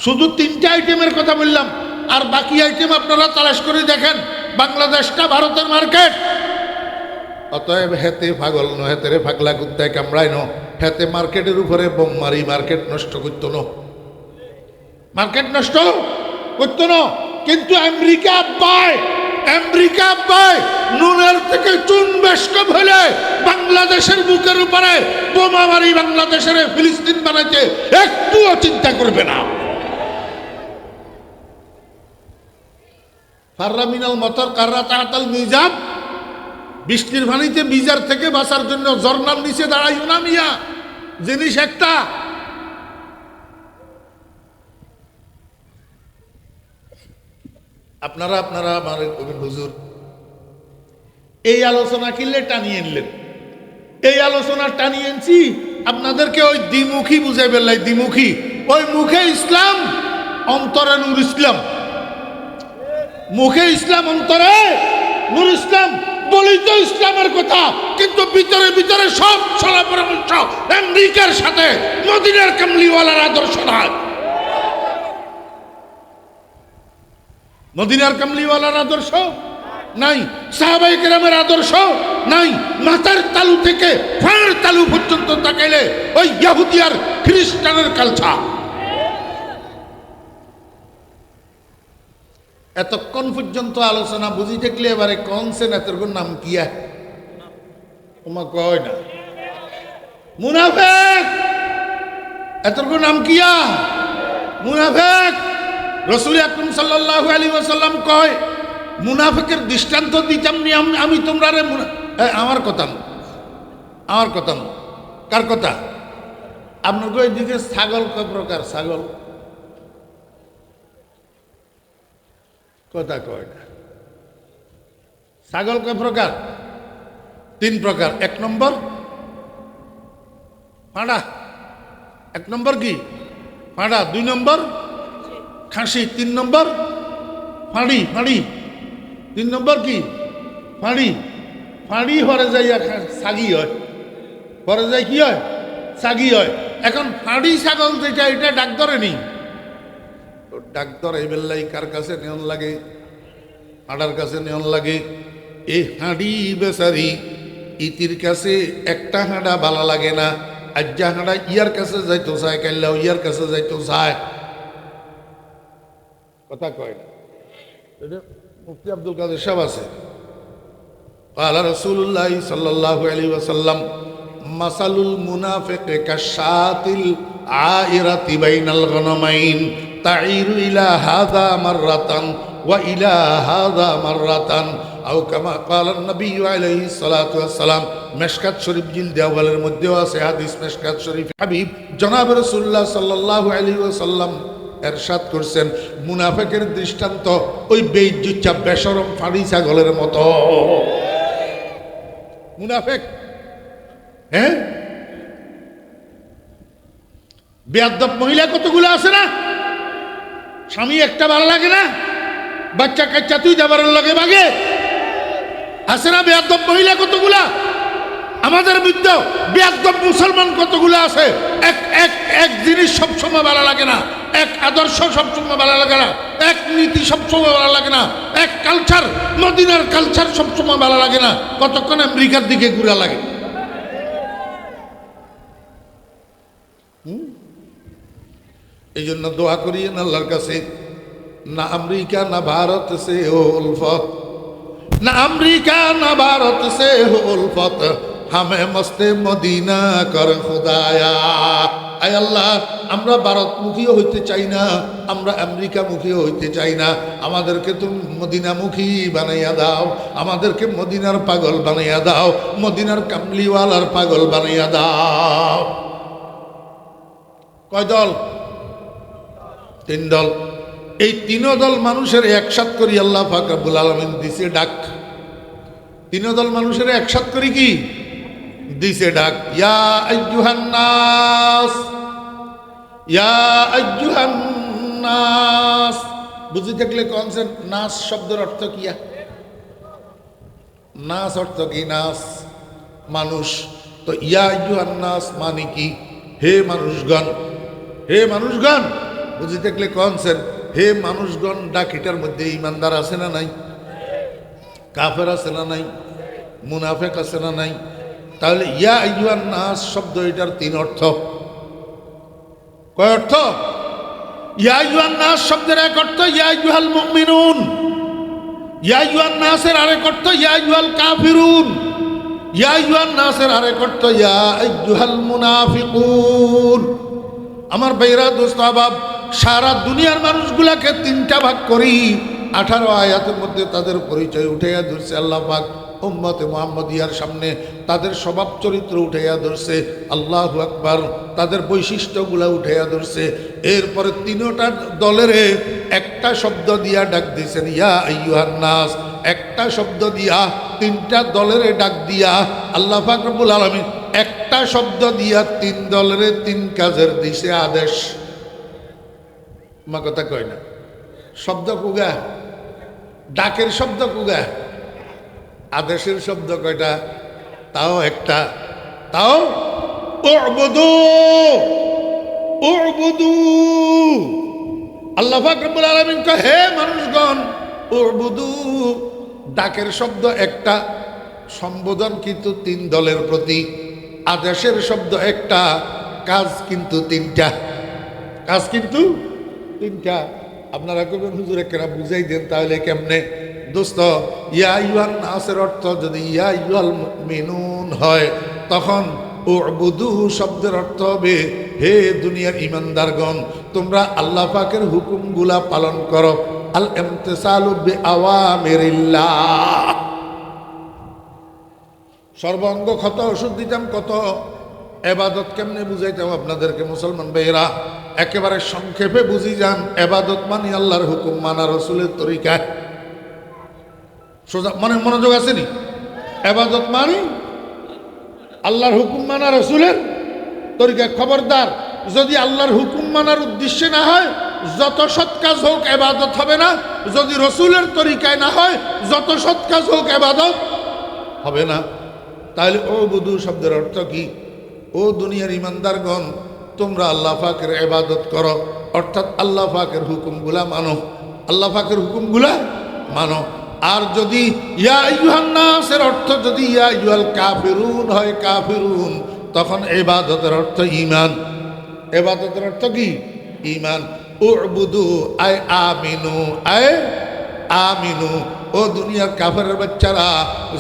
শুধু 3টা আইটেমের কথা বললাম, আর বাকি আইটেম আপনারা তালাশ করে দেখেন, বাংলাদেশটা ভারতের মার্কেট। অতএব হেতে পাগল ন, হেতে রে পাগলা কুত্তায় কামড়ায় ন, হেতে মার্কেটের উপরে বোম মারি মার্কেট নষ্ট করত ন, মার্কেট নষ্ট করত ন। কিন্তু আমেরিকা পায় নুনের থেকে চুন বেশকম হলে বাংলাদেশের বুকের উপরে বোমা মারি বাংলাদেশের ফিলিস্তিন বানাইতে একটুও চিন্তা করবে না। ফাররা মিনাল মতর কাররা তাহাতাল মিজাব, বৃষ্টির পানিতে বিজার থেকে বাঁচার জন্য ঝর্ণার নিচে দাঁড়াইও না মিয়া, জিনিস একটা। আপনারা আমার হুজুর এই আলোচনা কিনলে টানিয়ে আনলেন, এই আলোচনা টানিয়ে আনছি আপনাদেরকে ওই দ্বিমুখী বুঝে ফেললাই। দ্বিমুখী, ওই মুখে ইসলাম, অন্তরে নূর ইসলাম, মুখে ইসলাম, অন্তরে নূর ইসলাম। বলি তো ইসলামের কথা, কিন্তু ভিতরে ভিতরে সব ছলা পরামর্শ আমেরিকার সাথে মদিনার কামলিওয়ালার আদর্শ নাই, মদিনার কামলিওয়ালার আদর্শ নাই, সাহাবায়ে কেরামের আদর্শ নাই। মাথার তালু থেকে পায়ের তালু পর্যন্ত তাকাইলে ওই ইহুদি আর খ্রিস্টানের কালচার। এতক্ষণ পর্যন্ত আলোচনা বুঝি দেখলে এবারে কনসেন এতর নাম কিয়া ওমা কয় না, মুনাফেক, এতর নাম কিয়া মুনাফেক। রাসূল আকরাম সাল্লাল্লাহু আলাইহি ওয়াসাল্লাম কয়, মুনাফিকের দৃষ্টান্ত দিতাম নি আমি তোমরা রে। আমার কথা কার কথা? আপনার এদিকে ছাগল কয় প্রকার? ছাগল কথা কয় না। ছাগল কয় প্রকার? 3 প্রকার। 1 নম্বর ফাঁড়া, 1 নম্বর কি ফাঁড়া, 2 নম্বর খাসি, 3 নম্বর ফাঁড়ি, 3 নম্বর কি ফাঁড়ি, ফাঁড়ি হরে যাই ছাগি হয়, হরে যাই কি হয়, ছাগি হয়। এখন ফাঁড়ি ছাগল যেটা এটা ডাক ধরে নি, ডাক ধরে এই বেল্লাই কার কাছে নিয়ন লাগে, হাঁড়ার কাছে নিয়ন লাগে। এই হাঁড়ি বেচারি ইতির কাছে একটা হাঁড়া ভালো লাগে না, আজ্জা হাঁড়া ইয়ার কাছে যাইতো চায়, কাল্লাও ইয়ার কাছে যাইতো চায়, কথা কয় না। এটা মুফতি আব্দুল কাদের সাহেব আছে, قال رسول الله صلى الله عليه وسلم مثل المنافق كالشاة العائرة بين الغنمين تعير إلى هذا مرة وإلى هذا مرة أو كما قال النبي عليه الصلاة والسلام। মেশকাত শরীফ জিলদে আউয়ালের মধ্যেও আছে হাদিস, মেশকাত শরীফ হাবিব জনাব রাসূলুল্লাহ সাল্লাল্লাহু আলাইহি ওয়াসাল্লাম এরশাদ করছেন, মুনাফিকের দৃষ্টান্ত ওই বেইজ্জুচ্চা বেশরম ফাড়ি ছাগলের মতো। মুনাফিক, হ্যাঁ, বেয়াদব মহিলা কতগুলো আছে না, স্বামী একটা ভালো লাগে না, বাচ্চা কাচ্চা তুই যাবার লাগে বাগে আছে না, বেয়াদব মহিলা কতগুলা আমাদের মধ্যে, বেয়াদব মুসলমান কতগুলো আছে। এক এক এক জিনিস সবসময় ভালো লাগে না, এক আদর্শ সবসময় ভালো লাগে না, এক নীতি সবসময় ভালো লাগে না, এক কালচার, মদিনার কালচার সবসময় ভালো লাগে না, কতক্ষণ আমেরিকার দিকে ঘুরা লাগে। এই জন্য দোয়া করিয়েন আল্লাহর কাছে, না আমেরিকা না ভারত সে হো উলফত, না আমেরিকা না ভারত সে হো উলফত, হামে মস্তে মদিনা কর খুদায়া। আয় আল্লাহ, আমরা ভারতমুখীও হইতে চাই না, আমরা আমেরিকামুখীও হইতে চাই না, আমাদেরকে তুমি মদিনামুখী বানাইয়া দাও, আমাদেরকে মদিনার পাগল বানাইয়া দাও, মদিনার কামলিওয়ালার পাগল বানাইয়া দাও। কয় দল? তিন দল। এই তিন দল মানুষের একসাথ করি আল্লাহ পাক রব্বুল আলামিন দিছে ডাক। তিন দল মানুষের একসাথ করি কি দিছে ডাক, ইয়া আইয়ুহান নাস, ইয়া আইয়ুহান নাস। বুঝি থাকলে কনসেপ্ট, নাস শব্দের অর্থ কি? নাস অর্থ কি? নাস মানুষ। তো ইয়া আইয়ুহান নাস মানে কি? হে মানুষগণ, হে মানুষগণ। বুঝি থাকলে কনসেপ্ট, হে মানুষগণ ডাক, এটার মধ্যে ইমানদার আছে না নাই? কাফের আছে না নাই? মুনাফিক আছে না নাই? তাহলে ইয়া আইয়ুহান নাস শব্দ এটার তিন অর্থ। কয় অর্থ? ইয়া আইয়ুহান নাস শব্দের এক অর্থ ইয়া আইয়ুহাল মুমিনুন, ইয়া আইয়ুহান নাসের আরেক অর্থ ইয়া আইয়ুহাল কাফিরুন, ইয়া আইয়ুহান নাসের আরেক অর্থ ইয়া আইয়ুহাল মুনাফিকুন। আমার ভাইরা, দোস্ত আহবাব, সারা দুনিয়ার মানুষগুলাকে তিনটা ভাগ করি, 18 আয়াতের মধ্যে তাদের পরিচয় উঠাইয়া ধরছে আল্লাহ পাক। উম্মতে মুহাম্মদিয়ার সামনে তাদের স্বভাব চরিত্র উঠাইয়া ধরছে, আল্লাহু আকবার, তাদের বৈশিষ্ট্যগুলা উঠাইয়া ধরছে। এরপরে তিনটা দলের একটা শব্দ দিয়া ডাক দিয়েছেন, ইয়া আইয়ুহান নাস। একটা শব্দ দিয়া তিনটা দলের ডাক দিয়া আল্লাহ পাক রব্বুল আলামিন একটা শব্দ দিয়া তিন দলের তিন কাজের দিছে আদেশ। মা কথা কয় না, শব্দ কুগা, ডাকের শব্দ কুগা, আদেশের শব্দ কয়টা? তাও একটা, তাও উবুদু, উবুদু। আল্লাহ পাক রব্বুল আলামিন কয়, হে মানুষগণ উবুদু। ডাকের শব্দ একটা, সম্বোধন কিন্তু তিন দলের প্রতি। আদেশের শব্দ একটা, কাজ কিন্তু তিনটা, কাজ কিন্তু তিনটা। আপনারা কবেন হুজুর কেনা বুঝাই দেন, তাহলে কেমনে? দোস্ত, ইয়া আইয়ুহান নাসের অর্থ যদি ইয়া আইয়ুহাল মুমিনুন হয়, তখন উবুদু শব্দের অর্থ হবে, হে দুনিয়ার ইমানদারগণ, তোমরা আল্লাহ পাকের হুকুমগুলা পালন করো। আল ইমতিসালু বিআওয়ামিরিল্লাহ। সর্বাঙ্গ ক্ষত ওষুধ দিতাম, কত এবাদত কেমনে বুঝাইতাম আপনাদেরকে মুসলমান ভাইয়েরা। একেবারে সংক্ষেপে বুঝি যান, এবাদত মানে আল্লাহর হুকুম মানা, রসুলের তরিকায়। সোজা মনে মনোযোগ আসেনি? এবাদত মানে আল্লাহর হুকুম মানা, রসুলের তরিকায়। খবরদার, যদি আল্লাহর হুকুম মানার উদ্দেশ্যে না হয়, যত সৎ কাজ হোক এবাদত হবে না। যদি রসুলের তরিকায় না হয়, যত সৎ কাজ হোক এবাদত হবে না। তাহলে ও বুধু শব্দের অর্থ কি? ও দুনিয়ার ইমানদারগণ, তোমরা আল্লাহ পাকের ইবাদত করো, অর্থাৎ আল্লাহ পাকের হুকুমগুলা মানো, আল্লাহ পাকের হুকুমগুলা মানো। আর যদি ইয়া আইয়ুহান নাসের অর্থ যদি ইয়া আইয়ুহাল কাফিরুন হয়, কাফিরুন, তখন ইবাদতের অর্থ ঈমান। ইবাদতের অর্থ কি? ঈমান। উবুদু আয় আমিনু, আয় আমিনু। ও দুনিয়ার কাফেরের বাচ্চারা,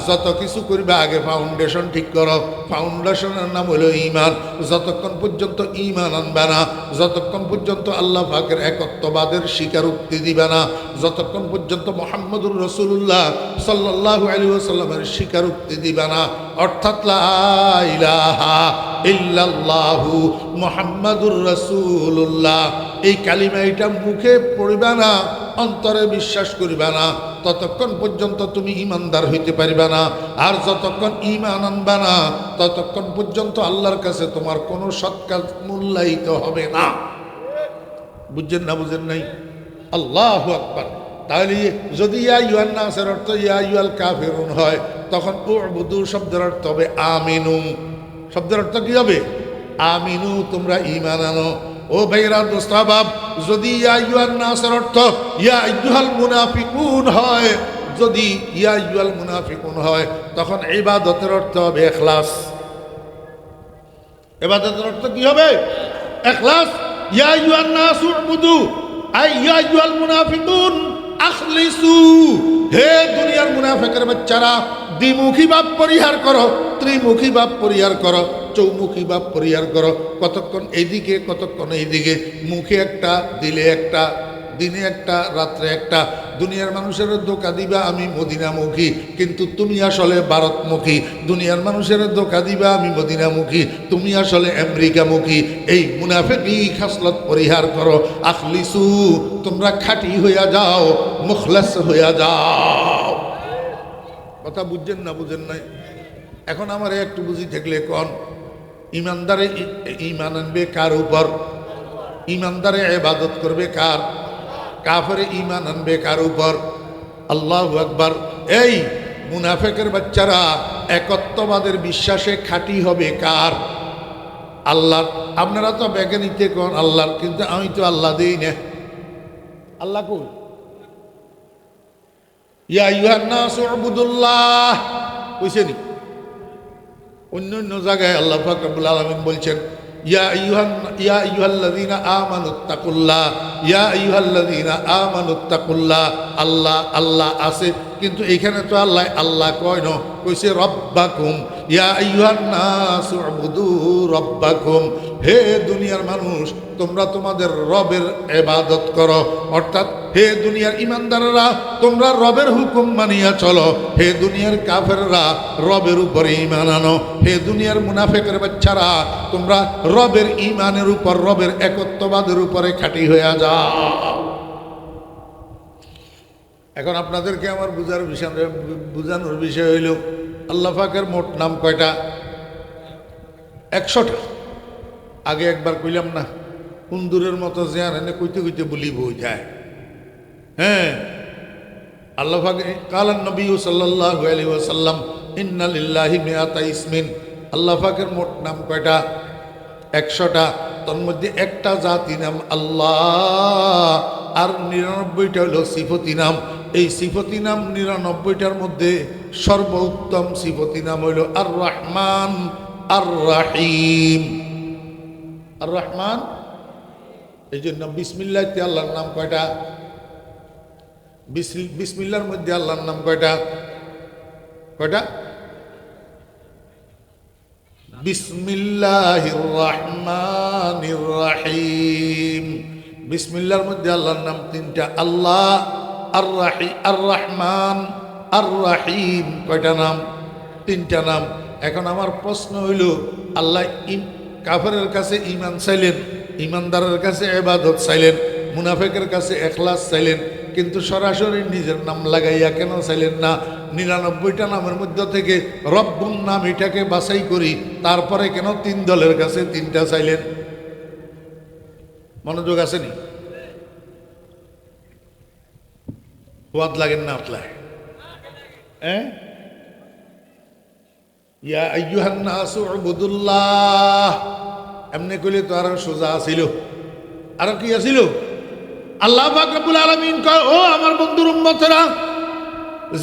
যত কিছু করবে আগে ফাউন্ডেশন ঠিক করো। ফাউন্ডেশনের নাম হলো ঈমান। যতক্ষণ পর্যন্ত ঈমান আনবে না, যতক্ষণ পর্যন্ত আল্লাহ পাকের একত্ববাদের স্বীকারোক্তি দিবে না, যতক্ষণ পর্যন্ত মুহাম্মদুর রাসূলুল্লাহ সাল্লাল্লাহু আলাইহি ওয়াসাল্লামের স্বীকারোক্তি দিবে না, অর্থাৎ লা ইলাহা ইল্লাল্লাহু মুহাম্মাদুর রাসূলুল্লাহ, এই কালিমা এটা মুখে পড়িবে না, অন্তরে বিশ্বাস করিবে না, ততক্ষণ পর্যন্ত তুমি ঈমানদার হইতে পারবে না। আর যতক্ষণ ঈমান আনবে না, ততক্ষণ পর্যন্ত আল্লাহর কাছে তোমার কোনো সৎ কাজ মূল্যায়িত হবে না। বুঝছেন না? বুঝেন নাই? আল্লাহু আকবার। তাহলে যদি ইয়া আইয়ুহান নাসের অর্থ ইয়া আইয়ুহাল কাফিরুন হয়, তখন উবুদু শব্দের অর্থ হবে আমিনু। শব্দের অর্থ কি হবে? আমিনু, তোমরা ঈমান আনো। ও ভাইরা দোস্তাবাব, যদি ইয়া আইয়ুহান নাসের অর্থ ইয়া আইয়ুহাল মুনাফিকুন হয়, যদি ইয়া আইয়ুহাল মুনাফিকুন হয়, তখন ইবাদতের অর্থ হবে ইখলাস। ইবাদতের অর্থ কি হবে? ইখলাস। ইয়া আইয়ুহান নাস উবুদু আই ইয়া আইয়ুহাল মুনাফিকুন আখলিসু, হে দুনিয়ার মুনাফিকের বাচ্চারা, দ্বিমুখী ভাব পরিহার করো, ত্রিমুখী ভাব পরিহার করো, চৌমুখী ভাব পরিহার করো। কতক্ষণ এইদিকে, কতক্ষণ এইদিকে, মুখে একটা, দিলে একটা, দিনে একটা, রাত্রে একটা। দুনিয়ার মানুষের ধোঁকা দিবা আমি মদিনামুখী, কিন্তু তুমি আসলে ভারতমুখী। দুনিয়ার মানুষের ধোঁকা দিবা আমি মদিনামুখী, তুমি আসলে আমেরিকামুখী। এই মুনাফিকি খাসলত পরিহার করো। আখলিসু, তোমরা খাঁটি হইয়া যাও, মুখলাস হইয়া যাও। কথা বুঝছেন না? বুঝেন নাই? এখন আমার একটু বুঝি থাকলে কোন ইমানদারে ঈমান আনবে কার উপর? ইমানদারে ইবাদত করবে কার? কাফেরে ঈমান আনবে কার উপর? আল্লাহু আকবার। এই মুনাফিকের বাচ্চারা একত্ববাদের বিশ্বাসে খাঁটি হবে কার? আল্লাহর। আপনারা তো ব্যাগে নিতে কোন আল্লাহর, কিন্তু আমি তো আল্লাহ দেই না। আল্লাহ কই? ইয়া আইয়ুহান নাস উবুদুল্লাহ কইছেনি? অন্য অন্য জায়গায় আল্লাহ পাক রব্বুল আলামিন বলছেন ইয়া আইয়ুহাল্লাযীনা আমানুত্তাকুল্লাহ, ইয়া আইয়ুহাল্লাযীনা আমানুত্তাকুল্লাহ। আল্লাহ আল্লাহ আছে, কিন্তু এখানে তো আল্লাহ আল্লাহ কয় না, কইছে রব্বাকুম, ইয়া আইয়ুহান নাস উবুদু রব্বাকুম। হে দুনিয়ার মানুষ, তোমরা তোমাদের রবের ইবাদত করো, অর্থাৎ হে দুনিয়ার ইমানদাররা, তোমরা রবের হুকুম মানিয়া চলো। হে দুনিয়ার কাফেররা, রবের উপরে ঈমান আনো। হে দুনিয়ার মুনাফিকের বাচ্চারা, তোমরা রবের ঈমানের উপর, রবের একত্ববাদের উপরে খাঁটি হইয়া যাও। এখন আপনাদেরকে আমার বুঝানোর বিষয় হইল আল্লাহ পাকের মোট নাম কয়টা? 100টা। আগে একবার কইলাম না, কুন্দুরের মতো জিয়ান এনে কইতে কইতে বলি বই যায়। হ্যাঁ, আল্লাহ পাক কালান নবী সাল্লাল্লাহু আলাইহি ওয়াসাল্লাম ইন্না লিল্লাহি মিআতা ইসমিন। আল্লাহ পাকের মোট নাম কয়টা? 100টা। তার মধ্যে একটা জাতি নাম আল্লাহ, আর 99টা হলো সিফতি নাম। এই সিফতি নাম 99টার মধ্যে সর্বোত্তম সিফতি নাম হইল আর রহমান আর রাহিম। আর রহমান, এই জন্য বিসমিল্লাহতে আল্লাহর নাম কয়টা? বিসমিল্লাহর মধ্যে আল্লাহর নাম কয়টা? কয়টা? বিসমিল্লাহির রহমানির রহিম। বিসমিল্লাহর মধ্যে আল্লাহর নাম 3টা, আল্লাহ, আর রহমান, আর রাহিম। কয়টা নাম? 3টা নাম। এখন আমার প্রশ্ন হইল, আল্লাহ কাফেরের কাছে ঈমান চাইলেন, ঈমানদারের কাছে ইবাদত চাইলেন, মুনাফিকের কাছে ইখলাস চাইলেন, কিন্তু সরাসরি নিজের নাম লাগাইয়া কেন চাইলেন না? 99টা নামের মধ্যে থেকে রব্বুন নাম এটাকে বাছাই করি, তারপরে কেন 3 দলের কাছে 3টা চাইলেন? মনোযোগ আসেনি? ওয়াদ লাগেন না আপনার? হ্যাঁ, ইয়া আইয়ুহান নাসু উবুদুল্লাহ, এমনি কইলে তো আর সোজা আছিল। আর কি আছিল? আল্লাহ পাক রব্বুল আলামিন কয়, ও আমার বন্ধুর উম্মতেরা,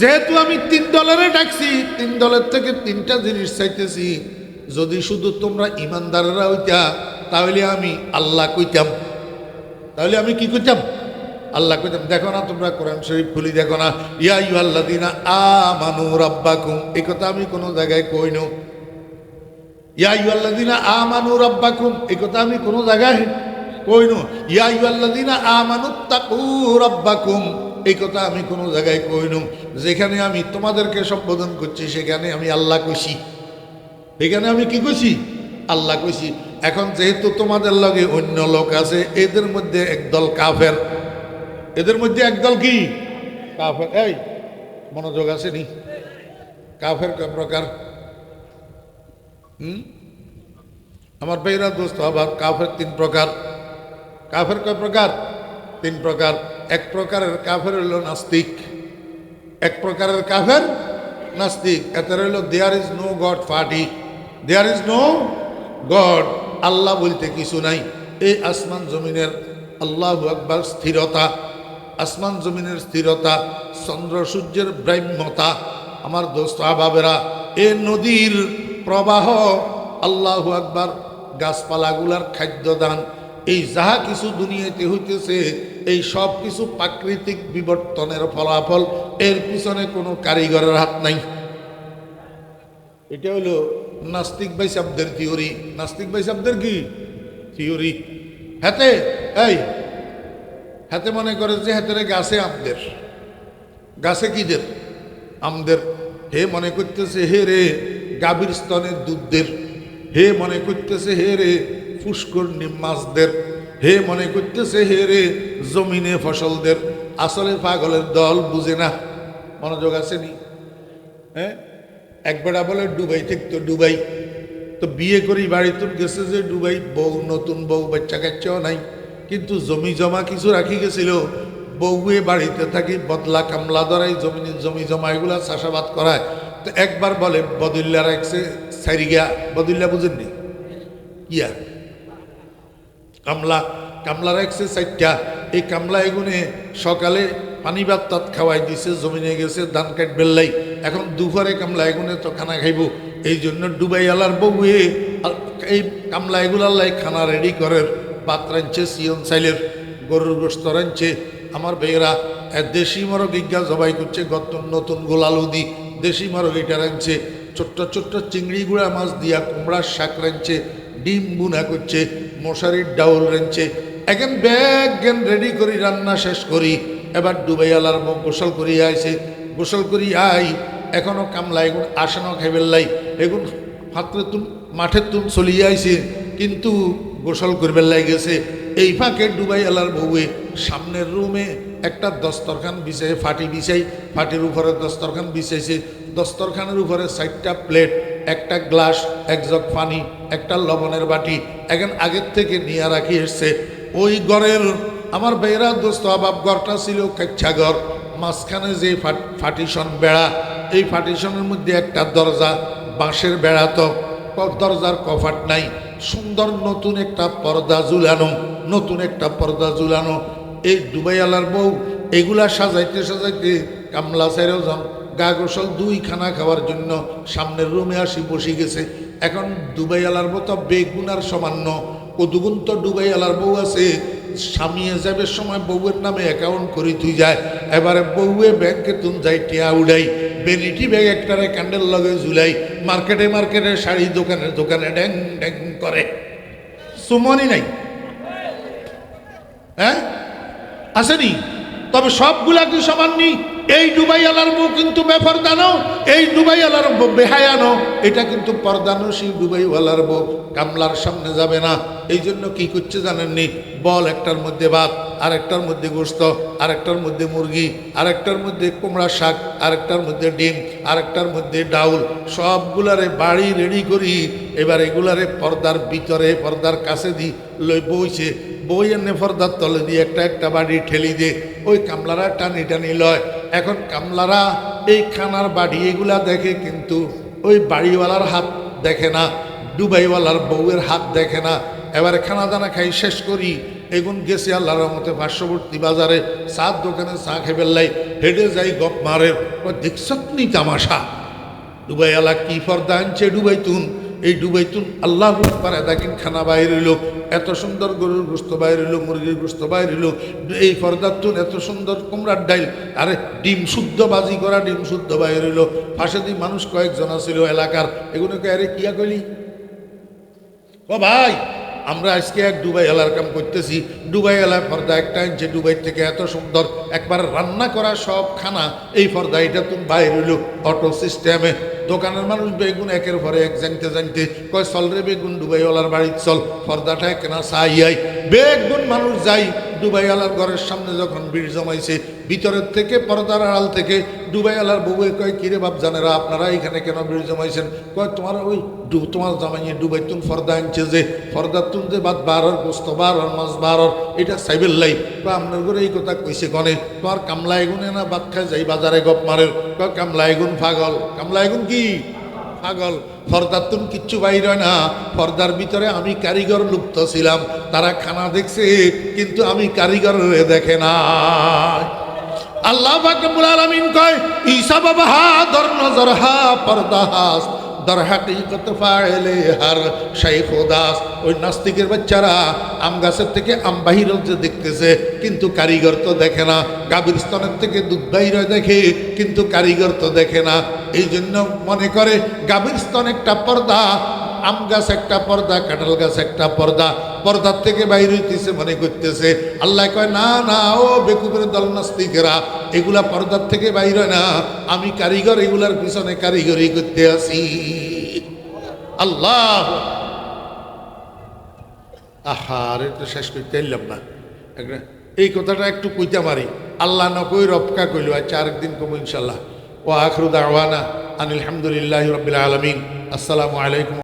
যেহেতু আমি 3 দলেরে ডাকছি, 3 দলের থেকে 3টা জিনিস চাইতেছি। যদি শুধু তোমরা ইমানদারেরা হইতা তাহলে আমি আল্লাহ কইতাম। তাহলে আমি কি কইতাম? আল্লাহ কইতাম। দেখো না তোমরা কোরআন শরীফ খুলি দেখো না, ইয়া আইয়ুহাল্লাযীনা আমানু রাব্বাকুম, এই কথা আমি কোনো জায়গায় কইনো। ইয়া আইয়ুহাল্লাযীনা আমানু রাব্বাকুম, এই কথা আমি কোনো জায়গায় কইনো। ইয়া আইয়ুহাল্লাযীনা আমানুত্তাকু রাব্বাকুম, এই কথা আমি কোনো জায়গায় কইনো। যেখানে আমি তোমাদেরকে সম্বোধন করছি সেখানে আমি আল্লাহ কইছি। এখানে আমি কি কইছি? আল্লাহ কইছি। এখন যেহেতু তোমাদের লগে অন্য লোক আছে, এদের মধ্যে একদল কাফের, এদের মধ্যে একদল কি কাফের। এই মনোযোগ আছে নি? কাফের কয় প্রকার? আমার ভাইরা দোস্ত, আবার কাফের 3 প্রকার। কাফের কয় প্রকার? 3 প্রকার। এক প্রকারের কাফের হইল নাস্তিক। এক প্রকারের কাফের নাস্তিক। এদের হইল there is no god party, there is no god, আল্লাহ বলতে কিছু নাই। এই আসমান জমিনের আল্লাহু আকবার স্থিরতা, আসমান জমিনের স্থিরতা, চন্দ্র সূর্যের ব্রাহ্মতা, আমার দোস্ত আবাবেরা, এ নদীর প্রবাহ, আল্লাহু আকবার, গাছপালাগুলার খাদ্যদান, এই যাহা কিছু দুনিয়াতে হইতেছে, এই সব কিছু প্রাকৃতিক বিবর্তনের ফলাফল। এর পিছনে কোনো কারিগরের হাত নাই। এটা হলো নাস্তিক ভাই শব্দের থিওরি। নাস্তিক ভাই শব্দের কি থিওরি? হাতে এই হাতে মনে করে যে হাতের গাছে আমদের, গাছে কিদের? আমদের। হে মনে করতেছে হে রে গাভীর স্তনের দুধদের, হে মনে করতেছে হে রে পুষ্করণী মাছদের, হে মনে করতেছে হে রে জমিনে ফসলদের। আসলে পাগলের দল বুঝে না। মনোযোগ আছে নি? হ্যাঁ, একবেলা বলে ডুবাই থাকতো, ডুবাই তো বিয়ে করি বাড়িতে গেছে যে ডুবাই, বউ নতুন বউ, বাচ্চা কাচ্চাও নাই, কিন্তু জমি জমা কিছু রাখি গেছিল। বউয়ে বাড়িতে থাকি বদলা কামলা ধরাই, জমি জমা এগুলা চাষাবাদ করায়। তো একবার বলে বদুল্লা রাখছে সাইরিগা, বদুল্লা বুঝেননি? কিয়া কামলা, কামলা রাখছে 4টা। এই কামলা এগুনে সকালে পানি ভাত তাত খাওয়াই দিছে, জমিনে গেছে ধান কাট বেললাই। এখন দুপুরে কামলা এগুনে তো খানা খাইব, এই জন্য ডুবাই আলার বউয়ে এই কামলা এগুলার খানা রেডি করে, ভাত রাঁধছে, সিয়ন চাইলের গরুর গোস্ত রাঁধছে। আমার ভাইয়েরা দেশি মরগ ইজ্ঞা জবাই করছে, নতুন গোলালু দি দেশি মরগ এটা রাঁধছে, ছোট্ট ছোট্ট চিংড়ি গুঁড়া মাছ দিয়া কুমড়ার শাক রাঁধছে, ডিম বুনা করছে, মশারির ডাউল রাঁধছে। এখন ব্যাগ জ্ঞান রেডি করি, রান্না শেষ করি। এবার ডুবাইয়ালার মুখ গোসল করি আইছে, গোসল করি আই। এখনো কামলা এগুন আসানো খাইবেল্লাই, এগুন হাতরে তুন মাঠের তুন চলিয়ে আইছে, কিন্তু গোসল করবে গেছে। এই ফাঁকে ডুবাইয়ালার বউয়ে সামনের রুমে একটা দস্তরখান বিছাই, ফাটি বিছাই, ফাটির উপরে দস্তরখান বিছাইছে। দস্তরখানের উপরে 4টা প্লেট, একটা গ্লাস, 1 জগ পানি, একটা লবণের বাটি এখন আগের থেকে নিয়ে রাখি এসছে। ওই ঘরের আমার ভাইয়েরা দোস্ত আবাব ঘরটা ছিল কাচ্চা ঘর, মাঝখানে যে ফাটিশন বেড়া, এই ফাটিশনের মধ্যে একটা দরজা, বাঁশের বেড়া, তো দরজার কফাট নাই। সুন্দর নতুন একটা পর্দা ঝুলানো, নতুন একটা পর্দা ঝুলানো। এই ডুবাইয়ালার বউ এগুলা সাজাইতে সাজাইতে কামলা সেরেও যান গা গোসল 2 খানা খাওয়ার জন্য সামনের রুমে আসি বসে গেছে। এখন ডুবাইয়ালার বউ তো বেগুনার সামান্য, কদুগুন তো ডুবাইয়ালার বউ আছে, স্বামীয়ে যাবে সময় বউয়ের নামে অ্যাকাউন্ট করি তুই যায়। এবারে বউয়ে ব্যাংকে তুন যাই টিয়া উড়াই, বেনিটি ব্যাগ একটারে ক্যান্ডেল লগে ঝুলাই, মার্কেটে মার্কেটে শাড়ি দোকানে দোকানে ড্যাং ড্যাং করে। সুমনি নাই? হ্যাঁ আসেনি? তবে সবগুলা কি সমান নি? এই ডুবাইয়ালার বউ কিন্তু বেপরদানো, এই ডুবাইয়ালার বউ বেহায়ানো, এটা কিন্তু পর্দানো। সেই ডুবাইওয়ালার বউ কামলার সামনে যাবে না। এই জন্য কি করছে জানেননি? বল একটার মধ্যে ভাত, আরেকটার মধ্যে গোস্ত, আরেকটার মধ্যে মুরগি, আরেকটার মধ্যে কুমড়া শাক, আরেকটার মধ্যে ডিম, আরেকটার মধ্যে ডাউল, সবগুলারে বাড়ি রেডি করি। এবার এগুলারে পর্দার ভিতরে, পর্দার কাছে দি লই বইছে। বই এনে পর্দার তলে দিয়ে একটা একটা বাড়ি ঠেলি দিয়ে ওই কামলারা টানি টানি লয়। এখন কামলারা এই খানার বাড়ি এগুলা দেখে কিন্তু ওই বাড়িওয়ালার হাত দেখে না, ডুবাইওয়ালার বউয়ের হাত দেখে না। এবারে খানা দানা খাই শেষ করি, এগুন গেছি আল্লাহর রহমতে পার্শ্ববর্তী বাজারে চার দোকানে চা খেবেল্লাই হেঁটে যাই গপ মারের দেখছনি তামাশা। ডুবাইওয়ালা কি ফর্দা আনছে ডুবাইতুন, এই ডুবাইতুন আল্লাহ পারে দেখেন খানা বাইর হইল, এত সুন্দর গরুর গোস্ত বাইর হইল, মুরগির গোস্ত বাইর হইল, এই ফর্দাতুন এত সুন্দর কুমড়ার ডাইল, আরে ডিম শুদ্ধ বাজি করা ডিম শুদ্ধ বাইর হইল। পাশে দিয়ে মানুষ কয়েকজন ছিল এলাকার, এগুলোকে আরে কিয়া কইলি ও ভাই আমরা আজকে এক ডুবাই এলার কাম করতেছি, ডুবাই এলার পর্দা একটা আনছে ডুবাই থেকে এত সুন্দর একবার রান্না করা সব খানা, এই পর্দা এটা তুমি বাইর হইল অটো সিস্টেমে। দোকানের মানুষ বেগুন একের পরে এক জানতে জানতে কয় চল রে বেগুন ডুবাইওয়ালার বাড়ির চল, পর্দাটা কেনা চাইয়াই বেগুন মানুষ যাই। ডুবাইওয়ালার ঘরের সামনে যখন ভিড় জমাইছে, ভিতরের থেকে পর্দার আড়াল থেকে ডুবাইওয়ালার বউয়ে কয় কিরে বাপ জানেরা আপনারা এখানে কেন ভিড় জমাইছেন? কয় তোমার ওই তোমার জামাইয়ে ডুবাই তুন ফর্দা আনছে যে, ফর্দা তুন যে বাদ বারর গোস্ত বারর মাছ বারর এটা সাইবেল লাই। কয় আপনার ঘরে এই কথা কইছে কনে? তোমার কামলা এগুনে না বাদ খায় যাই বাজারে গপ মারের। কয় কামলা এগুন পাগল, কামলা এগুন কি পাগল, পর্দার তুন কিচ্ছু বাইর হয় না, পর্দার ভিতরে আমি কারিগর লুপ্ত ছিলাম, তারা খানা দেখছে কিন্তু আমি কারিগরে দেখে না। আল্লাহ পাক রব্বুল আলামিন কয় ঈসা বাবা হা দর নজর হা পর্দা হাস দর হাকিকত ফাইলে হার শাইখ দাস। ওই নাস্তিকের বাচ্চারা আম গাছের থেকে আম বাহির যে দেখতেছে কিন্তু কারিগর তো দেখে না, গাভীর স্তনের থেকে দুধ বাহির দেখে কিন্তু কারিগর তো দেখে না। এই জন্য মনে করে গাভীর স্তন একটা পর্দা, আম গাছ একটা পর্দা, কাঁঠাল গাছ একটা পর্দা, পর্দার থেকে বাইর হইতেছে মনে করতেছে। আল্লাহ কয় না না ও বেকুবের দল নাস্তিকেরা, এগুলা পর্দার থেকে বাইর হয় না, আমি কারিগর এগুলার পিছনে কারিগরি করতে আসি। আল্লাহ আহার এটা শেষ করতে এলাম না, এই কথাটা একটু কইতে পারি। আল্লাহ ন কই রবকা কইল, আচ্ছা আরেকদিন কব ইনশাল্লাহ। ও আখরু দাওয়ানা আনিল হামদুলিল্লাহি রাব্বিল আলামিন। আসসালামু আলাইকুম।